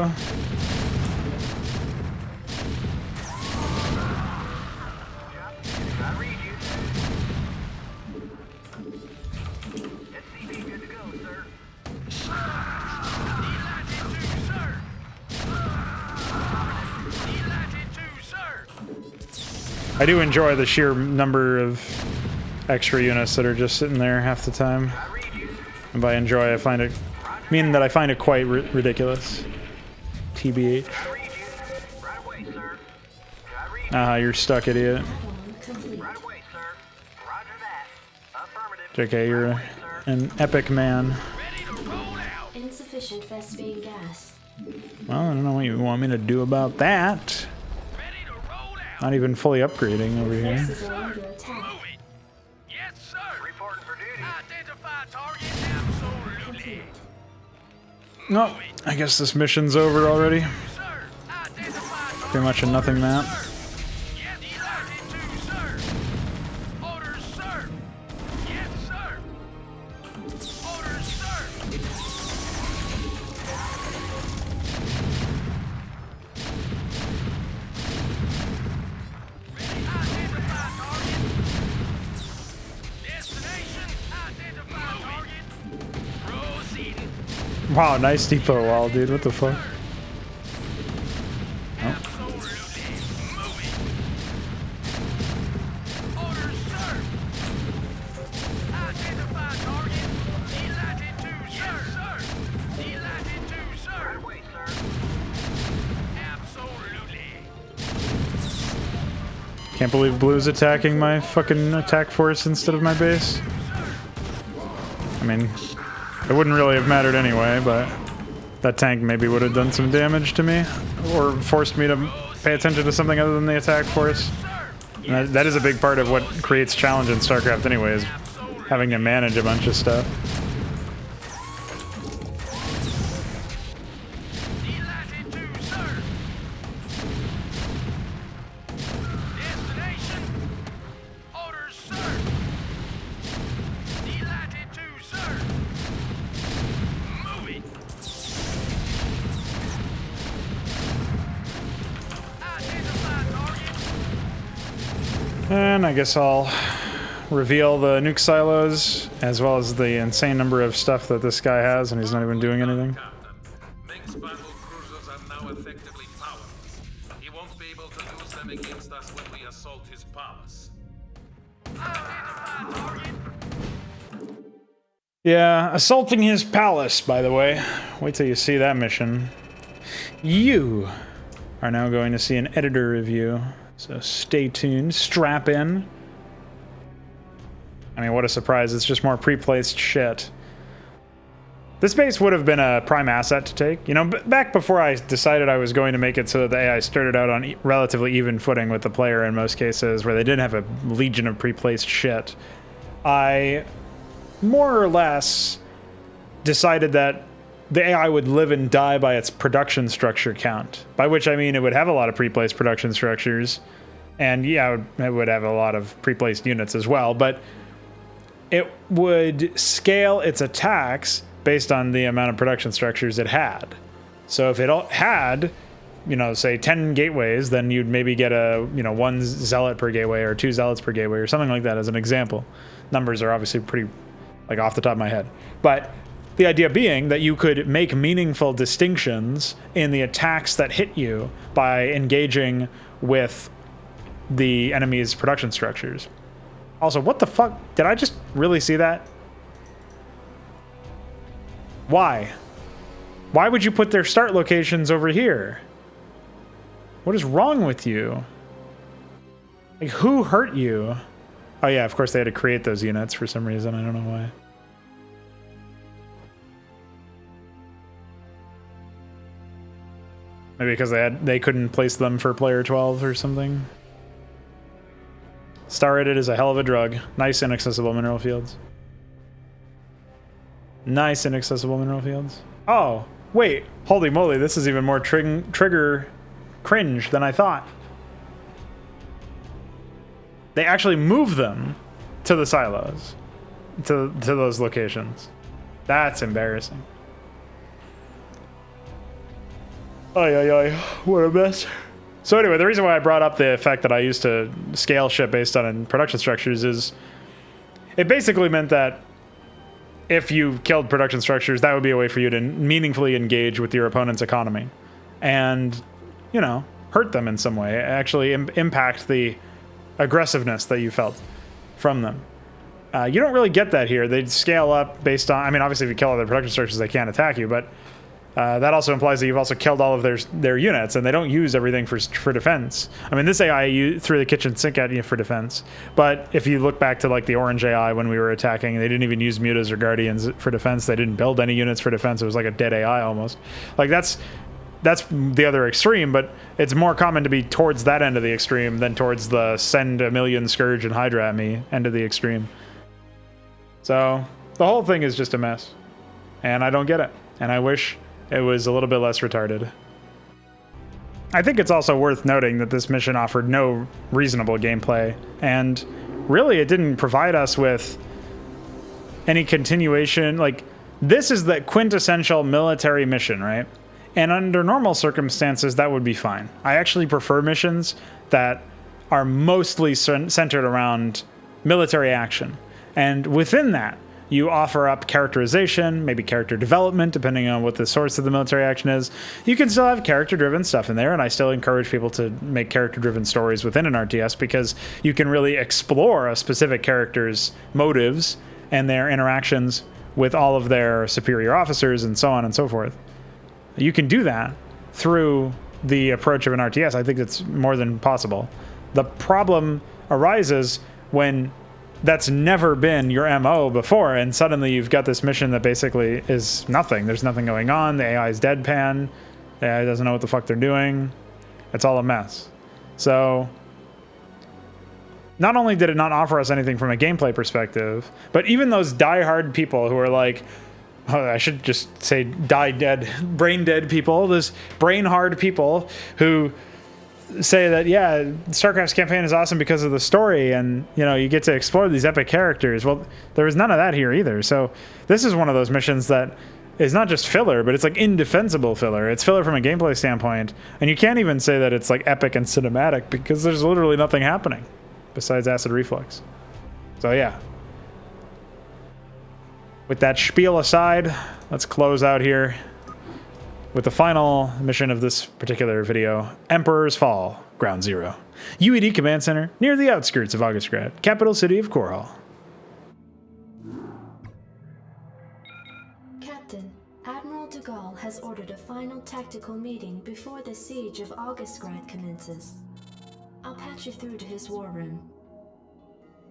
I read you. SCV good to go, sir. Delighted to, sir. Delighted to, sir.
I do enjoy the sheer number of extra units that are just sitting there half the time.
I read you.
And by enjoy, I find it, meaning that I find it quite ridiculous. TBH.
I read you. Right away, sir. I read you.
Ah, you're stuck, idiot.
Add-on complete.
Right away, sir. Roger that. Affirmative.
JK, you're an epic man.
Ready to roll out.
Insufficient Vespine gas.
Well, I don't know what you want me to do about that.
Ready to roll out.
Not even fully upgrading over here.
Forces are under attack.
Moving. Yes, sir. Reporting for duty. Identify target. Absolutely.
Complete.
No, I guess this mission's over already.
Sir. Identify target.
Pretty much a nothing map.
Yes, delighted to, sir. Orders, sir. Yes, sir. Orders, sir. Ready, identify target. Destination, identify target. Proceeding.
Wow, nice depot wall, dude. What the fuck?
Absolutely. Moving. Orders, sir. Identify target. Delighted to, sir. Delighted to, sir. Right away, sir. Absolutely.
Can't believe Blue's attacking my fucking attack force instead of my base. I mean, it wouldn't really have mattered anyway, but that tank maybe would have done some damage to me, or forced me to pay attention to something other than the attack force. And that is a big part of what creates challenge in StarCraft anyway, is having to manage a bunch of stuff.
Delighted to, sir. Destination. Orders, sir. Delighted to, sir. Moving. Identify target.
And I guess I'll reveal the nuke silos, as well as the insane number of stuff that this guy has, and he's not even doing anything.
Captain, Meng's battle cruisers are now effectively powerless. He won't be able to use them against us when we assault his palace.
Identify target.
Yeah, assaulting his palace, by the way. Wait till you see that mission. You are now going to see an editor review, so stay tuned, strap in. I mean, what a surprise, it's just more pre-placed shit. This base would have been a prime asset to take. You know, back before I decided I was going to make it so that the AI started out on relatively even footing with the player in most cases, where they didn't have a legion of pre-placed shit, I more or less decided that the AI would live and die by its production structure count. By which I mean it would have a lot of pre-placed production structures, and yeah, it would have a lot of pre-placed units as well, but it would scale its attacks based on the amount of production structures it had. So if it had, you know, say 10 gateways, then you'd maybe get a, you know, 1 zealot per gateway or 2 zealots per gateway or something like that as an example. Numbers are obviously pretty, like, off the top of my head. But the idea being that you could make meaningful distinctions in the attacks that hit you by engaging with the enemy's production structures. Also, what the fuck? Did I just really see that? Why? Why would you put their start locations over here? What is wrong with you? Like, who hurt you? Oh yeah, of course they had to create those units for some reason. I don't know why. Maybe because they couldn't place them for player 12 or something. Star rated is a hell of a drug. Nice inaccessible mineral fields. Nice inaccessible mineral fields. Oh, wait. Holy moly, this is even more trigger cringe than I thought. They actually move them to the silos. To those locations. That's embarrassing. Ay, ay, ay. What a mess. So anyway, the reason why I brought up the fact that I used to scale ship based on production structures is it basically meant that if you killed production structures, that would be a way for you to meaningfully engage with your opponent's economy and, you know, hurt them in some way, actually impact the aggressiveness that you felt from them. You don't really get that here. They scale up based on, I mean, obviously if you kill all their production structures, they can't attack you, but that also implies that you've also killed all of their units, and they don't use everything for defense. I mean, this AI threw the kitchen sink at you for defense, but if you look back to like the orange AI when we were attacking, they didn't even use mutas or guardians for defense. They didn't build any units for defense. It was like a dead AI almost. Like that's the other extreme, but it's more common to be towards that end of the extreme than towards the send a million Scourge and Hydra at me end of the extreme. So the whole thing is just a mess, and I don't get it, and I wish it was a little bit less retarded. I think it's also worth noting that this mission offered no reasonable gameplay, and really it didn't provide us with any continuation. Like, this is the quintessential military mission, right? And under normal circumstances, that would be fine. I actually prefer missions that are mostly centered around military action. And within that, you offer up characterization, maybe character development, depending on what the source of the military action is. You can still have character-driven stuff in there, and I still encourage people to make character-driven stories within an RTS because you can really explore a specific character's motives and their interactions with all of their superior officers and so on and so forth. You can do that through the approach of an RTS. I think it's more than possible. The problem arises when that's never been your MO before, and suddenly you've got this mission that basically is nothing. There's nothing going on. The AI is deadpan. The AI doesn't know what the fuck they're doing. It's all a mess. So not only did it not offer us anything from a gameplay perspective, but even those diehard people who are like, oh, I should just say brain dead people, those brain hard people who say that, yeah, Starcraft's campaign is awesome because of the story and, you know, you get to explore these epic characters. Well, there was none of that here either. So this is one of those missions that is not just filler, but it's like indefensible filler. It's filler from a gameplay standpoint. And you can't even say that it's like epic and cinematic because there's literally nothing happening besides acid reflux. So yeah. With that spiel aside, let's close out here with the final mission of this particular video, Emperor's Fall, Ground Zero. UED Command Center, near the outskirts of Augustgrad, capital city of Korhal.
Captain, Admiral de Gaulle has ordered a final tactical meeting before the siege of Augustgrad commences. I'll patch you through to his war room.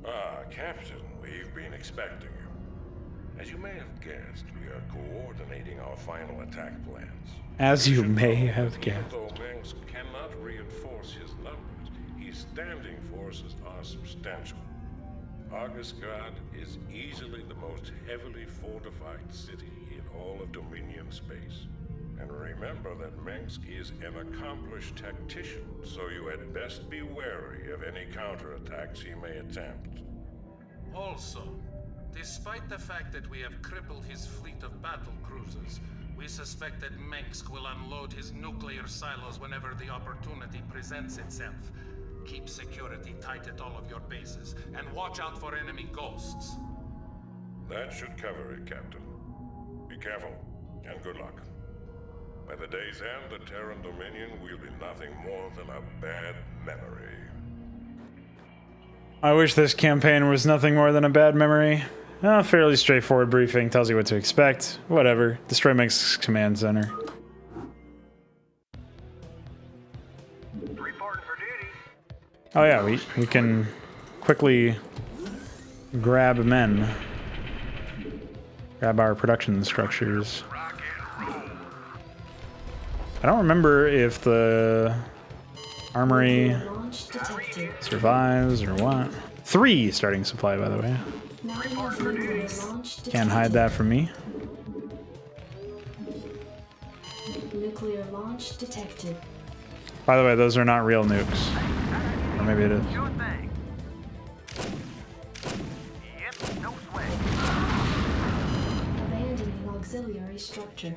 Ah, Captain, we've been expecting you. As you may have guessed, we are coordinating our final attack plans.
As you may have guessed.
Though Mengsk cannot reinforce his numbers, his standing forces are substantial. Augustgrad is easily the most heavily fortified city in all of Dominion space. And remember that Mengsk is an accomplished tactician, so you had best be wary of any counterattacks he may attempt.
Also, Despite the fact that we have crippled his fleet of battle cruisers, we suspect that Mengsk will unload his nuclear silos whenever the opportunity presents itself. Keep security tight at all of your bases, and watch out for enemy ghosts.
That should cover it, Captain. Be careful, and good luck. By the day's end, the Terran Dominion will be nothing more than a bad memory.
I wish this campaign was nothing more than a bad memory. Fairly straightforward briefing, tells you what to expect. Whatever. Destroy Mengsk's command center.
Reporting for duty.
Oh yeah, we can quickly grab men. Grab our production structures.
Rock and roll.
I don't remember if the armory
Launch detected.
survives or what. 3 starting supply, by the way.
Not enough nuclear launch detected.
Can't hide that from me.
Nuclear launch detected.
By the way, those are not real nukes. Or maybe it is.
Sure thing. Yep, no sweat.
Abandoning auxiliary structure.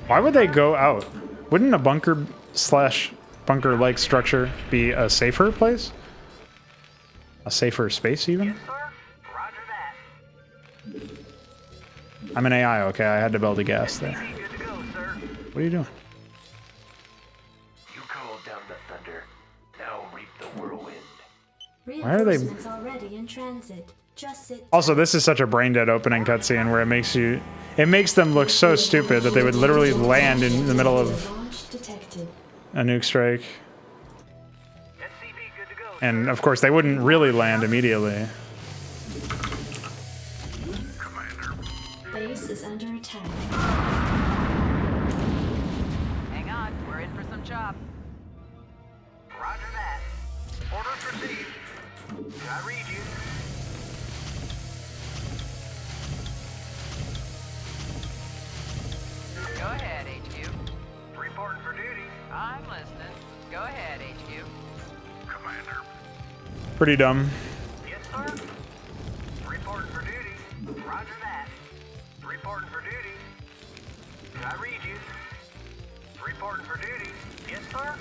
Why would they go out? Wouldn't a bunker/bunker-like structure be a safer place? A safer space, even?
Sir, roger that.
I'm an AI, okay? I had to build a gas there.
Good to go, sir.
What are you doing?
You called down the thunder. Now reap the whirlwind.
Why are they-
Reinforcements already in transit. Just sit.
Also, this is such a brain-dead opening cutscene where it makes them look so stupid that they would literally land in the middle of
Launch detected.
a nuke strike.
SCV good to go.
And, of course, they wouldn't really land immediately.
Commander.
Base is under attack.
Hang on, we're in for some chop.
Roger that. Orders received. I read you.
Go ahead, HQ.
Reporting for duty.
I'm listening. Go ahead, HQ.
Commander.
Pretty dumb.
Yes, sir. Reporting for duty. Roger that. Reporting for duty. I read you. Reporting for duty. Yes, sir.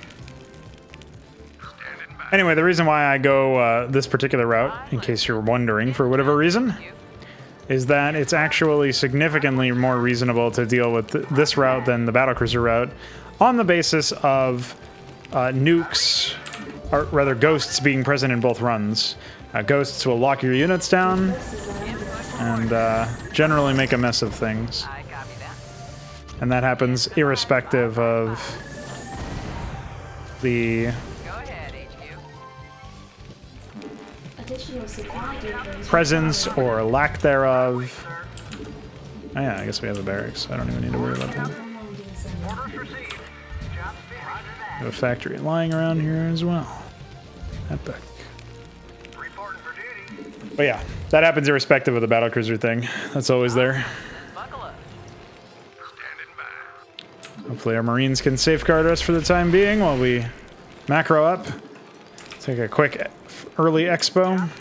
Standing by.
Anyway, the reason why I go this particular route, in case you're wondering for whatever reason, is that it's actually significantly more reasonable to deal with this route than the battlecruiser route, on the basis of nukes, or rather ghosts, being present in both runs. Ghosts will lock your units down and generally make a mess of things.
I copy that.
And that happens irrespective of the
Go ahead, HQ.
Additional supply depots.
presence or lack thereof. Oh yeah, I guess we have a barracks, so I don't even need to worry about that.
Landing zone.
Orders received. Job finished. Roger
We
that.
have a factory lying around here as well. Epic.
Reporting for duty.
But yeah, that happens irrespective of the battlecruiser thing. That's always there.
Buckle up.
Standing by.
Hopefully our Marines can safeguard us for the time being while we macro up. Take a quick early expo.
Finished.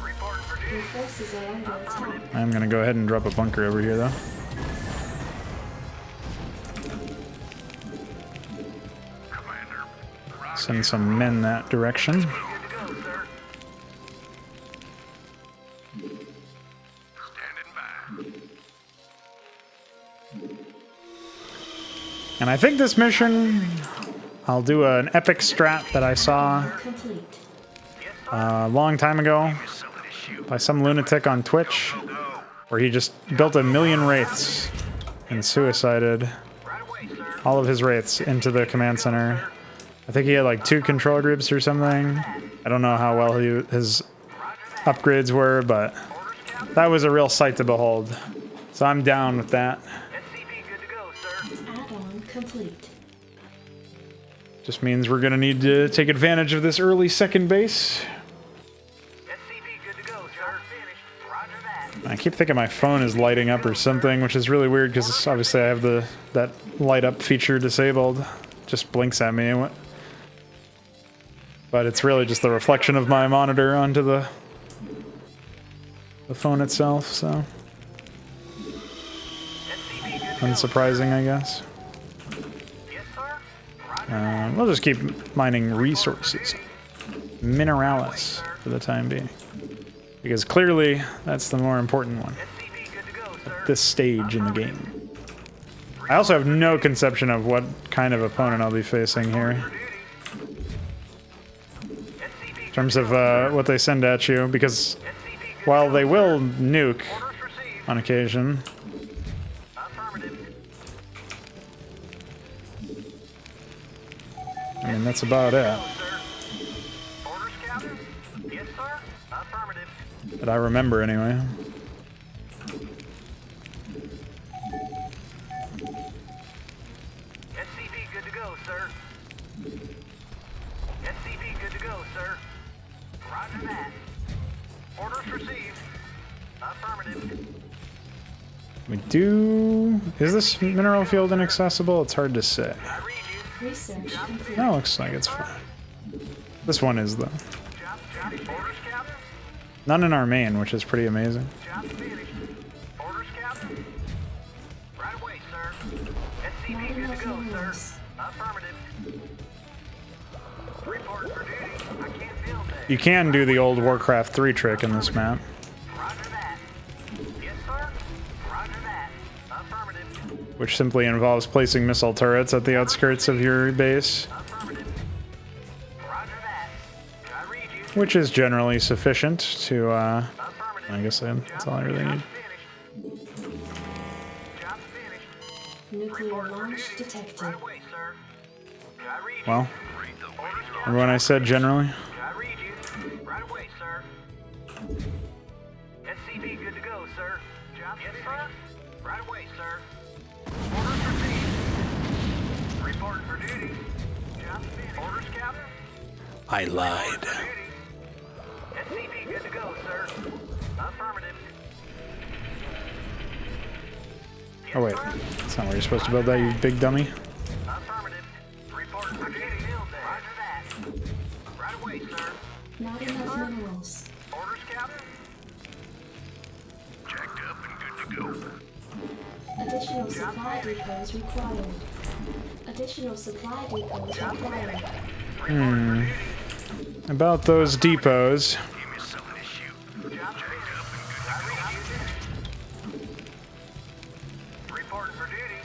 Reporting for duty.
Your forces are under attack.
I'm gonna go ahead and drop a bunker over here though.
Commander. Roger.
Send some men that direction.
Good to go, sir. Standing by.
And I think this mission, I'll do an epic strat that I saw
Complete.
a long time ago by some lunatic on Twitch, where he just built 1,000,000 wraiths and suicided
Right away, sir.
all of his wraiths into the command center. I think he had like 2 control groups or something. I don't know how well his upgrades were, but that was a real sight to behold. So I'm down with that.
SCV good to go, sir.
Add-on complete.
Just means we're gonna need to take advantage of this early second base.
SCV good to go, sir. Finished. Roger that.
I keep thinking my phone is lighting up or something, which is really weird because obviously I have that light up feature disabled. Just blinks at me. But But it's really just the reflection of my monitor onto the phone itself, so unsurprising, I guess. We'll just keep mining resources. Mineralis for the time being. Because clearly, that's the more important one at this stage in the game. I also have no conception of what kind of opponent I'll be facing here. In terms of what they send at you, because while they will nuke on occasion, I mean, that's about it. That I remember, anyway.
SCV good to go, sir. SCV good to go, sir. Roger that. Orders received. Affirmative.
We do... Is this mineral field inaccessible? It's hard to say.
Research complete.
No, looks like it's fine. This one is, though.
Orders, Captain.
None in our main, which is pretty amazing.
Job finished. Orders, Captain. Right away, sir.
Not
SCV good
enough
to go, sir.
minerals.
Affirmative. Report for duty. I can't build that.
You can do the old Warcraft 3 trick in this map.
Roger that. Yes, sir. Roger that. Affirmative.
Which simply involves placing missile turrets at the outskirts of your base,
Affirmative. Roger that. I read you.
which is generally sufficient to,
Affirmative.
I guess that's all I really need.
Finished. Job finished.
Nuclear launch detected.
Right away, sir. I read you.
Well,
Orders,
remember when I said generally?
I read you. Right away, sir. SCV good to go, sir. Job yes, sir. Right away, sir. Orders received. Reporting for duty. Job finished. Orders, Captain.
I lied.
Duty. SCV good to go, sir. Affirmative.
Oh wait, that's not where you're supposed to build that, you big dummy.
Affirmative. Reporting for duty. Roger that. Right away, sir.
Not enough minerals.
Orders, Captain. Jacked up and good to go.
Additional supply depots required. Additional supply depots required.
About those depots.
Give me something to shoot. Jacked up and good to go. Reporting for duty.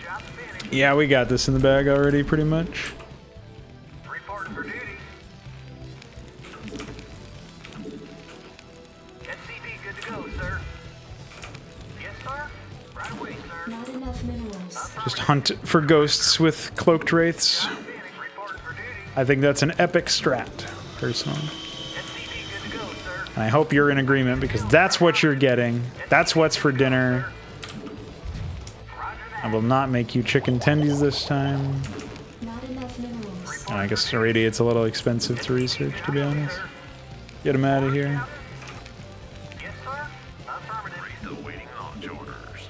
Job finished.
Yeah, we got this in the bag already, pretty much.
Reporting for duty. SCV good to go, sir. Yes, sir. Right away, sir.
Not enough minerals.
Just hunt for ghosts with cloaked wraiths.
Finished. Reporting for duty.
I think that's an epic strat, personally.
SCV good to go, sir.
And I hope you're in agreement, because that's what you're getting. That's what's for dinner.
Roger that.
I will not make you chicken tendies this time.
Not enough minerals.
And I guess the radiate's a little expensive to research, to be honest. Get him out of here.
Yes, sir. Affirmative.
Read the waiting launch orders.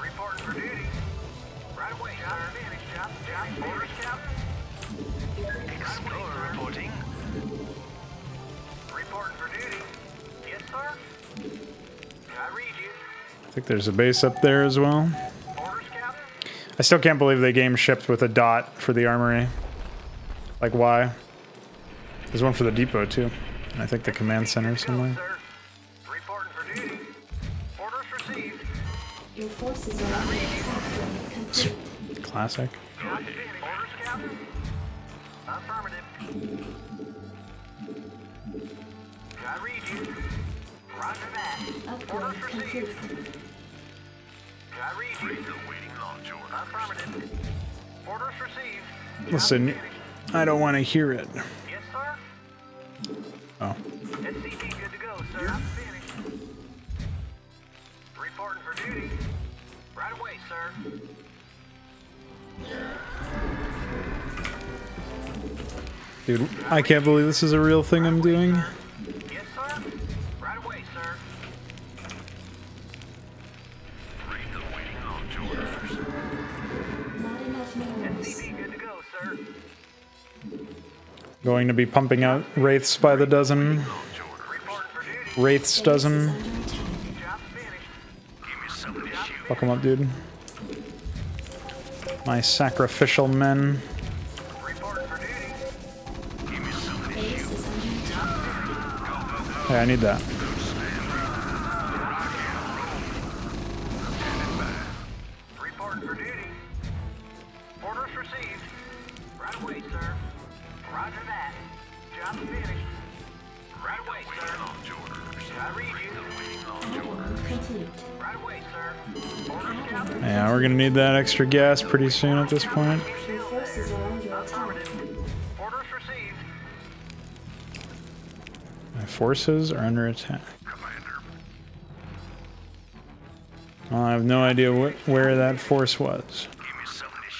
Reporting for duty. Right away, job finished. Job orders, Captain.
Explorer reporting.
Reporting for duty. Yes, sir. I read you.
I think there's a base up there as well.
Orders, Captain.
I still can't believe they game shipped with a dot for the armory. Like, why? There's one for the depot, too. And I think the command center somewhere.
Sir. Reporting for duty. Orders received.
Your forces are under attack. Complete.
Classic.
Job finished. Orders, Captain. Affirmative. I read you. Roger that.
Upgrade
Orders
complete.
received. I read you.
Read the waiting launch orders.
Affirmative. Orders received.
Listen, I don't want to hear it.
Yes, sir.
Oh.
SCV good to go, sir. I'm finished. Reporting for duty. Right away, sir.
Dude, I can't believe this is a real thing I'm doing.
Yes, sir. Right away, sir.
Read the waiting launch orders.
Not enough minerals.
Going to be pumping out wraiths by the dozen. Wraiths dozen. Fuck them up, dude. My sacrificial men. Hey, I need that.
Report for duty. Orders received. Right away, sir. Roger that. Job finished. Right away, sir. I read you.
Complete.
Right away, sir. Orders, Captain.
Yeah, we're gonna need that extra gas pretty soon at this point.
Your forces are under attack.
Orders received.
My forces are under attack. Well, I have no idea where that force was.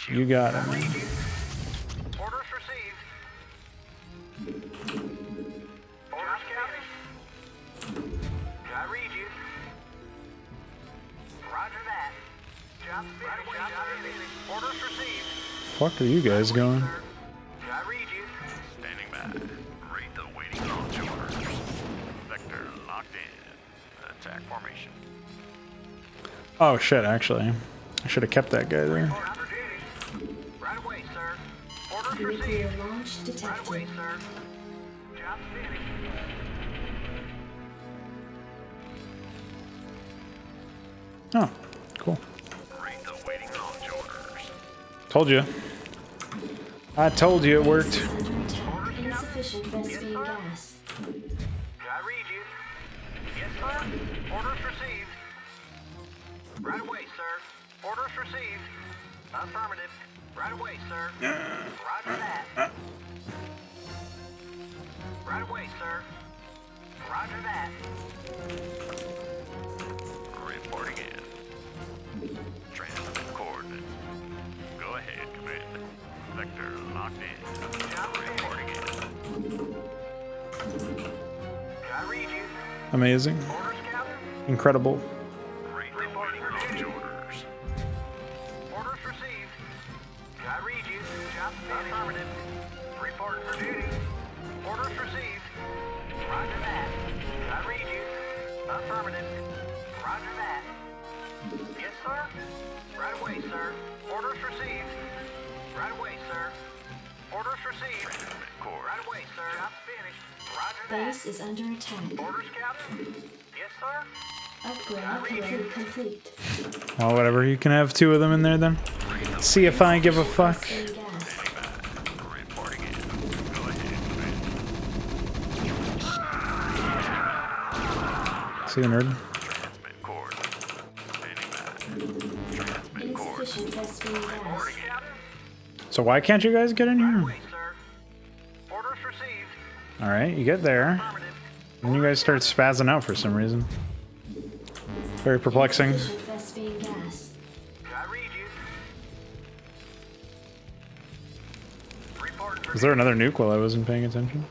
You got it, man.
Orders received. Orders, Captain. I read you. Roger that. Job finished. Orders received.
Fuck are you guys going?
I read you.
Standing by. Read the waiting launch orders. Vector locked in. Attack formation.
Oh shit, actually. I should have kept that guy there.
Right away, sir. Orders
Nuclear
received.
launch
Right away,
detected.
sir. Job finished.
Oh, cool.
Read the waiting launch orders.
Told you. I told you it worked.
Insufficient Vespine gas.
I read you. Yes, sir. Orders received. Right away, sir. Orders received. Affirmative. Right away, sir. Roger that. Right away, sir. Roger that.
Reporting in. Transmit coordinates. Go ahead, Commander. Vector locked in. Reporting in.
I read you.
Amazing.
Orders, Captain.
Incredible.
Read the waiting launch orders.
Orders received. I read you. Job finished. Affirmative. Report for duty. Orders received. Roger that. I read you. Affirmative. Roger that. Yes, sir. Right away, sir. Orders received. Right away, sir. Orders received. Right away, sir. Job finished. Roger that.
Base is under attack.
Orders, Captain. Yes, sir.
Upgrade complete.
Well, whatever. You can have two of them in there then. See if I give a fuck.
Vespine gas.
Reporting in. Go ahead, Commander.
See the nerd?
Transmit coordinates. Standing by. Transmit coordinates.
Insufficient Vespine gas.
So why can't you guys get in here?
Wait, sir. Orders received.
Alright, you get there.
Affirmative.
And you guys start spazzing out for some reason. Very perplexing.
Insufficient Vespine gas.
I read you. Report for
Was there another nuke while I wasn't paying attention?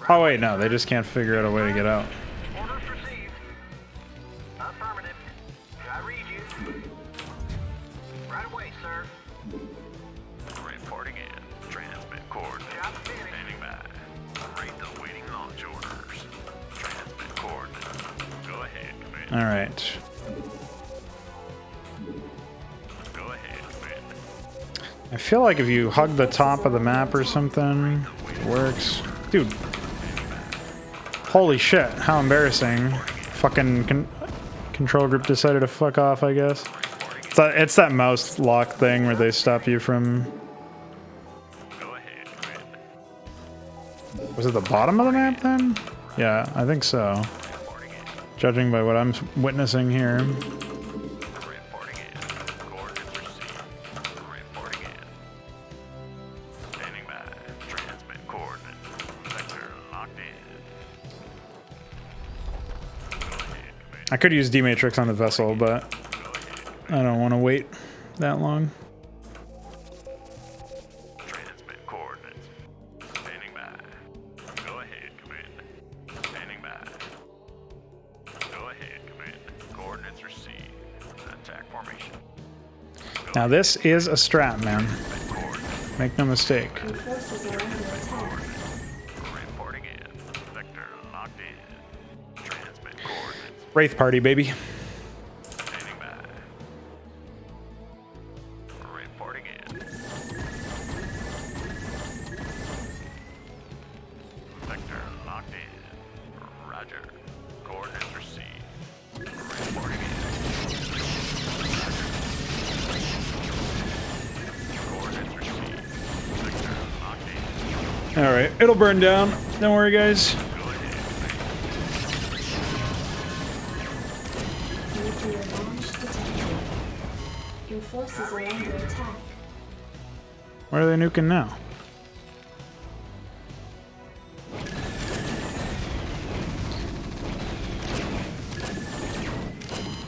Oh wait, no, they just can't figure out a way to get out.
orders received. Affirmative. I read you. Right away, sir.
Reporting in. Transmit coordinates.
Job finished.
Standing by. Read the waiting launch orders. Transmit coordinates. Go ahead, Commander.
Alright.
Go ahead, Commander.
I feel like if you hug the top of the map or something, it works. Dude. Holy shit, how embarrassing. Fucking control group decided to fuck off, I guess. It's that mouse lock thing where they stop you from...
Go ahead, Commander.
Was it the bottom of the map then? Yeah, I think so. Judging by what I'm witnessing here.
Reporting in. Coordinates received. Reporting in. Standing by. Transmit coordinates. Vector locked in. Go ahead, Commander.
I could use D-Matrix on the vessel, but I don't want to wait that long.
Transmit coordinates. Standing by. Go ahead, Commander. Standing by. Go ahead, Commander. Coordinates received. Attack formation.
Now this is a strat, man.
Coordinates.
Make no mistake.
Your forces are under attack.
Reporting in. Vector locked in. Transmit coordinates.
Wraith party, baby.
Standing by. Reporting in. Vector locked in. Roger. Coordinates received. Reporting in. Coordinates received. Vector locked in.
All right, it'll burn down. Don't worry, guys.
Nuclear launch detected. Your forces are under attack.
Where are they nuking now?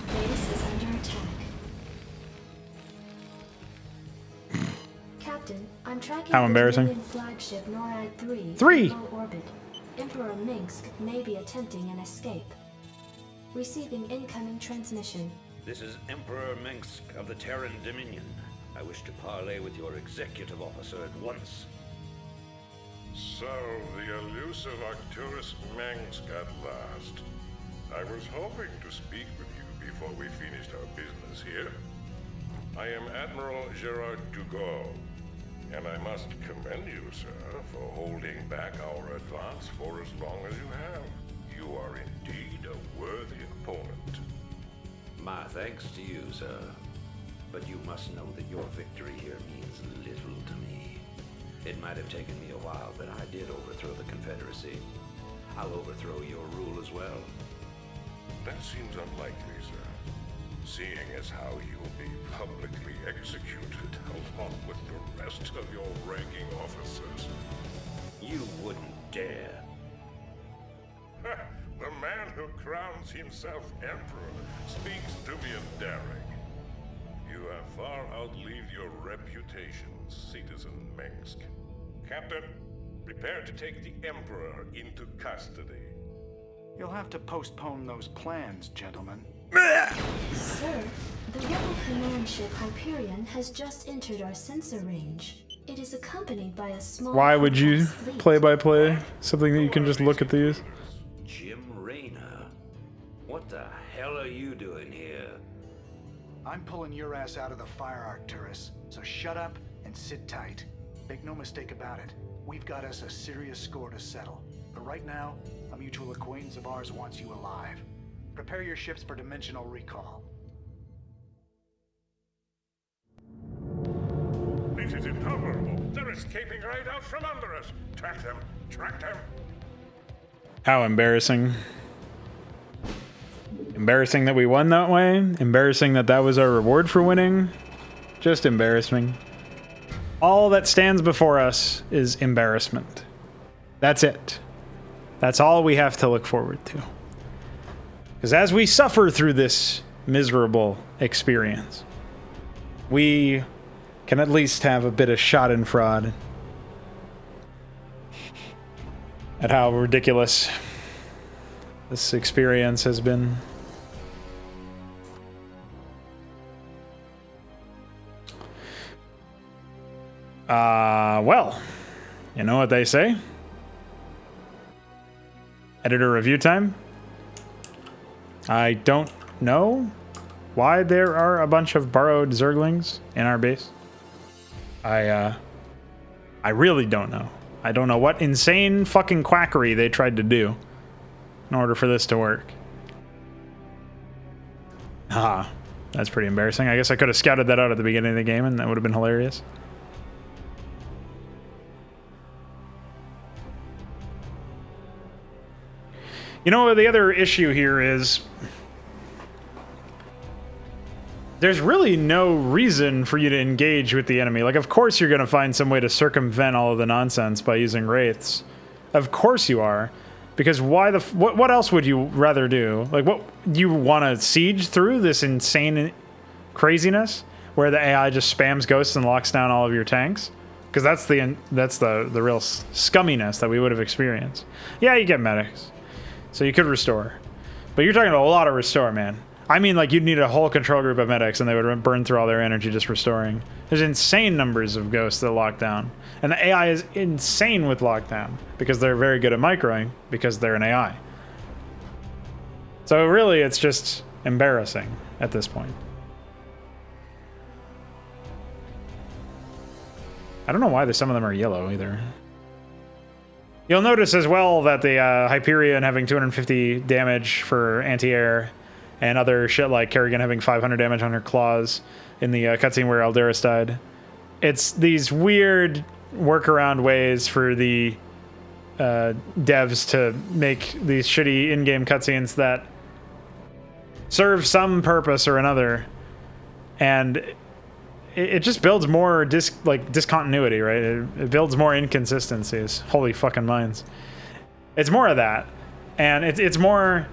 Base is under attack. Captain, I'm tracking
How
the
embarrassing.
Dominion flagship NORAD 3
Three.
in low orbit. Emperor Minsk may be attempting an escape. Receiving incoming transmission.
This is Emperor Minsk of the Terran Dominion. I wish to parley with your executive officer at once.
So, the elusive Arcturus Minsk at last. I was hoping to speak with you before we finished our business here. I am Admiral Gerard Dugas, and I must commend you, sir, for holding back our advance for as long as you have. You are indeed a worthy opponent.
My thanks to you, sir. But you must know that your victory here means little to me. It might have taken me a while, but I did overthrow the Confederacy. I'll overthrow your rule as well.
That seems unlikely, sir. Seeing as how you'll be publicly executed along with the rest of your ranking officers.
You wouldn't dare.
The man who crowns himself emperor speaks to me in daring. You have far outlived your reputation, citizen Minsk. Captain, prepare to take the emperor into custody.
You'll have to postpone those plans, gentlemen.
Sir, the rebel command ship Hyperion has just entered our sensor range. It is accompanied by a small...
Why would you
complex fleet.
play by play something that you can just look at these?
Jim Raynor? What the hell are you doing here?
I'm pulling your ass out of the fire, Arcturus, so shut up and sit tight. Make no mistake about it, we've got us a serious score to settle. But right now, a mutual acquaintance of ours wants you alive. Prepare your ships for dimensional recall.
This is intolerable. They're escaping right out from under us. Track them. Track them.
How embarrassing. Embarrassing that we won that way. Embarrassing that that was our reward for winning. Just embarrassing. All that stands before us is embarrassment. That's it. That's all we have to look forward to. Because as we suffer through this miserable experience, we can at least have a bit of schadenfreude at how ridiculous this experience has been. Well, you know what they say? Editor review time? I don't know why there are a bunch of borrowed Zerglings in our base. I really don't know. I don't know what insane fucking quackery they tried to do in order for this to work. Ah, that's pretty embarrassing. I guess I could have scouted that out at the beginning of the game and that would have been hilarious. You know, the other issue here is there's really no reason for you to engage with the enemy. Like, of course you're going to find some way to circumvent all of the nonsense by using wraiths. Of course you are. Because why the... What else would you rather do? Like, what... You want to siege through this insane craziness where the AI just spams ghosts and locks down all of your tanks? Because that's the real scumminess that we would have experienced. Yeah, you get medics. So you could restore. But you're talking about a lot of restore, man. I mean, like, you'd need a whole control group of medics, and they would burn through all their energy just restoring. There's insane numbers of ghosts that lock down. And the AI is insane with lockdown, because they're very good at microing, because they're an AI. So really, it's just embarrassing at this point. I don't know why some of them are yellow, either. You'll notice as well that the Hyperion having 250 damage for anti-air, and other shit like Kerrigan having 500 damage on her claws in the cutscene where Alderis died. It's these weird workaround ways for the devs to make these shitty in-game cutscenes that serve some purpose or another, and it just builds more discontinuity, right? It builds more inconsistencies. Holy fucking minds. It's more of that, and it's more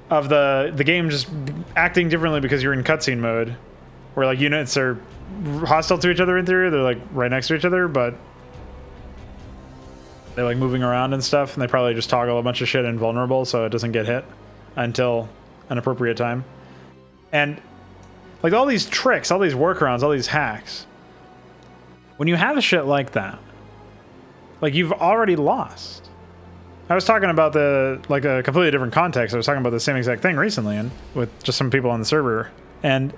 of the game just acting differently because you're in cutscene mode, where like units are hostile to each other in theory. They're like right next to each other, but they're like moving around and stuff, and they probably just toggle a bunch of shit invulnerable so it doesn't get hit until an appropriate time. And like all these tricks, all these workarounds, all these hacks, when you have a shit like that, like you've already lost. I was talking about a completely different context. I was talking about the same exact thing recently, and with just some people on the server. And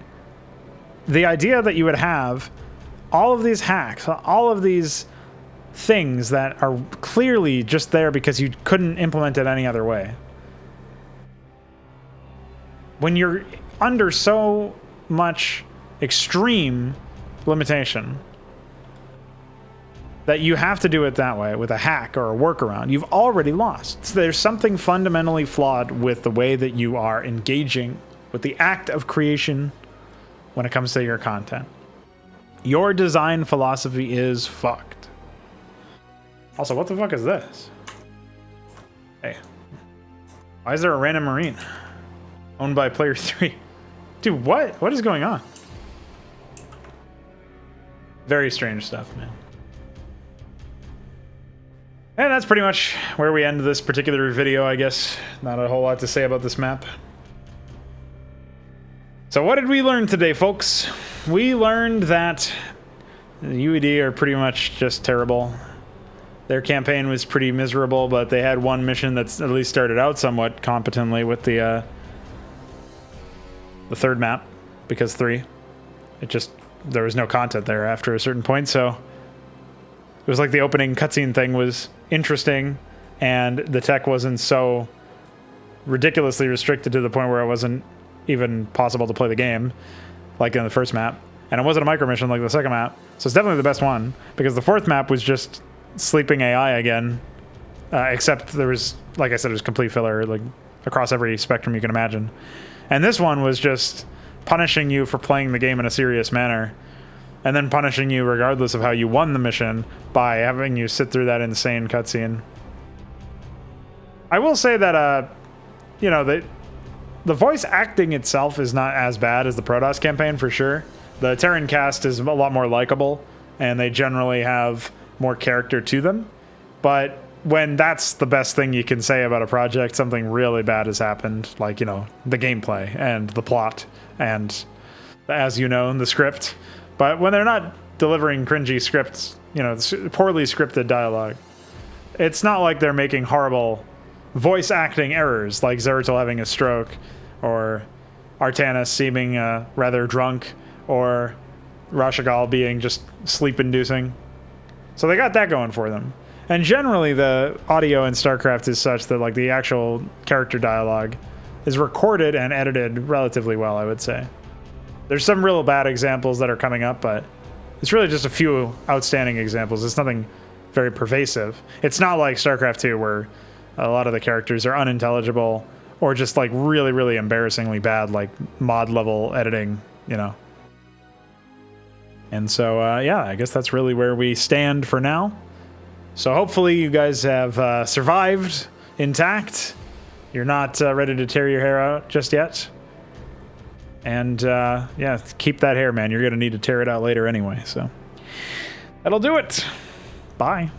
the idea that you would have all of these hacks, all of these things that are clearly just there because you couldn't implement it any other way. When you're under so much extreme limitation that you have to do it that way with a hack or a workaround, you've already lost. So there's something fundamentally flawed with the way that you are engaging with the act of creation when it comes to your content. Your design philosophy is fucked. Also, what the fuck is this? Hey. Why is there a random marine? Owned by player 3. Dude, what? What is going on? Very strange stuff, man. And that's pretty much where we end this particular video, I guess. Not a whole lot to say about this map. So what did we learn today, folks? We learned that the UED are pretty much just terrible. Their campaign was pretty miserable, but they had one mission that's at least started out somewhat competently with the third map, because 3, there was no content there after a certain point, so it was like the opening cutscene thing was interesting, and the tech wasn't so ridiculously restricted to the point where it wasn't even possible to play the game, like in the first map. And it wasn't a micro mission like the second map, so it's definitely the best one, because the fourth map was just sleeping AI again, except there was, like I said, it was complete filler, like across every spectrum you can imagine. And this one was just punishing you for playing the game in a serious manner, and then punishing you regardless of how you won the mission by having you sit through that insane cutscene. I will say that, you know, the voice acting itself is not as bad as the Protoss campaign, for sure. The Terran cast is a lot more likable, and they generally have more character to them. But when that's the best thing you can say about a project, something really bad has happened, like, you know, the gameplay and the plot and, as you know, the script. But when they're not delivering cringy scripts, you know, poorly scripted dialogue, it's not like they're making horrible voice acting errors, like Zeratul having a stroke, or Artanis seeming rather drunk, or Rashagal being just sleep-inducing. So they got that going for them. And generally, the audio in StarCraft is such that, like, the actual character dialogue is recorded and edited relatively well, I would say. There's some real bad examples that are coming up, but it's really just a few outstanding examples. It's nothing very pervasive. It's not like StarCraft 2, where a lot of the characters are unintelligible or just, like, really, really embarrassingly bad, like mod-level editing, you know. And so, yeah, I guess that's really where we stand for now. So hopefully you guys have survived intact. You're not ready to tear your hair out just yet. And yeah, keep that hair, man. You're going to need to tear it out later anyway. So that'll do it. Bye.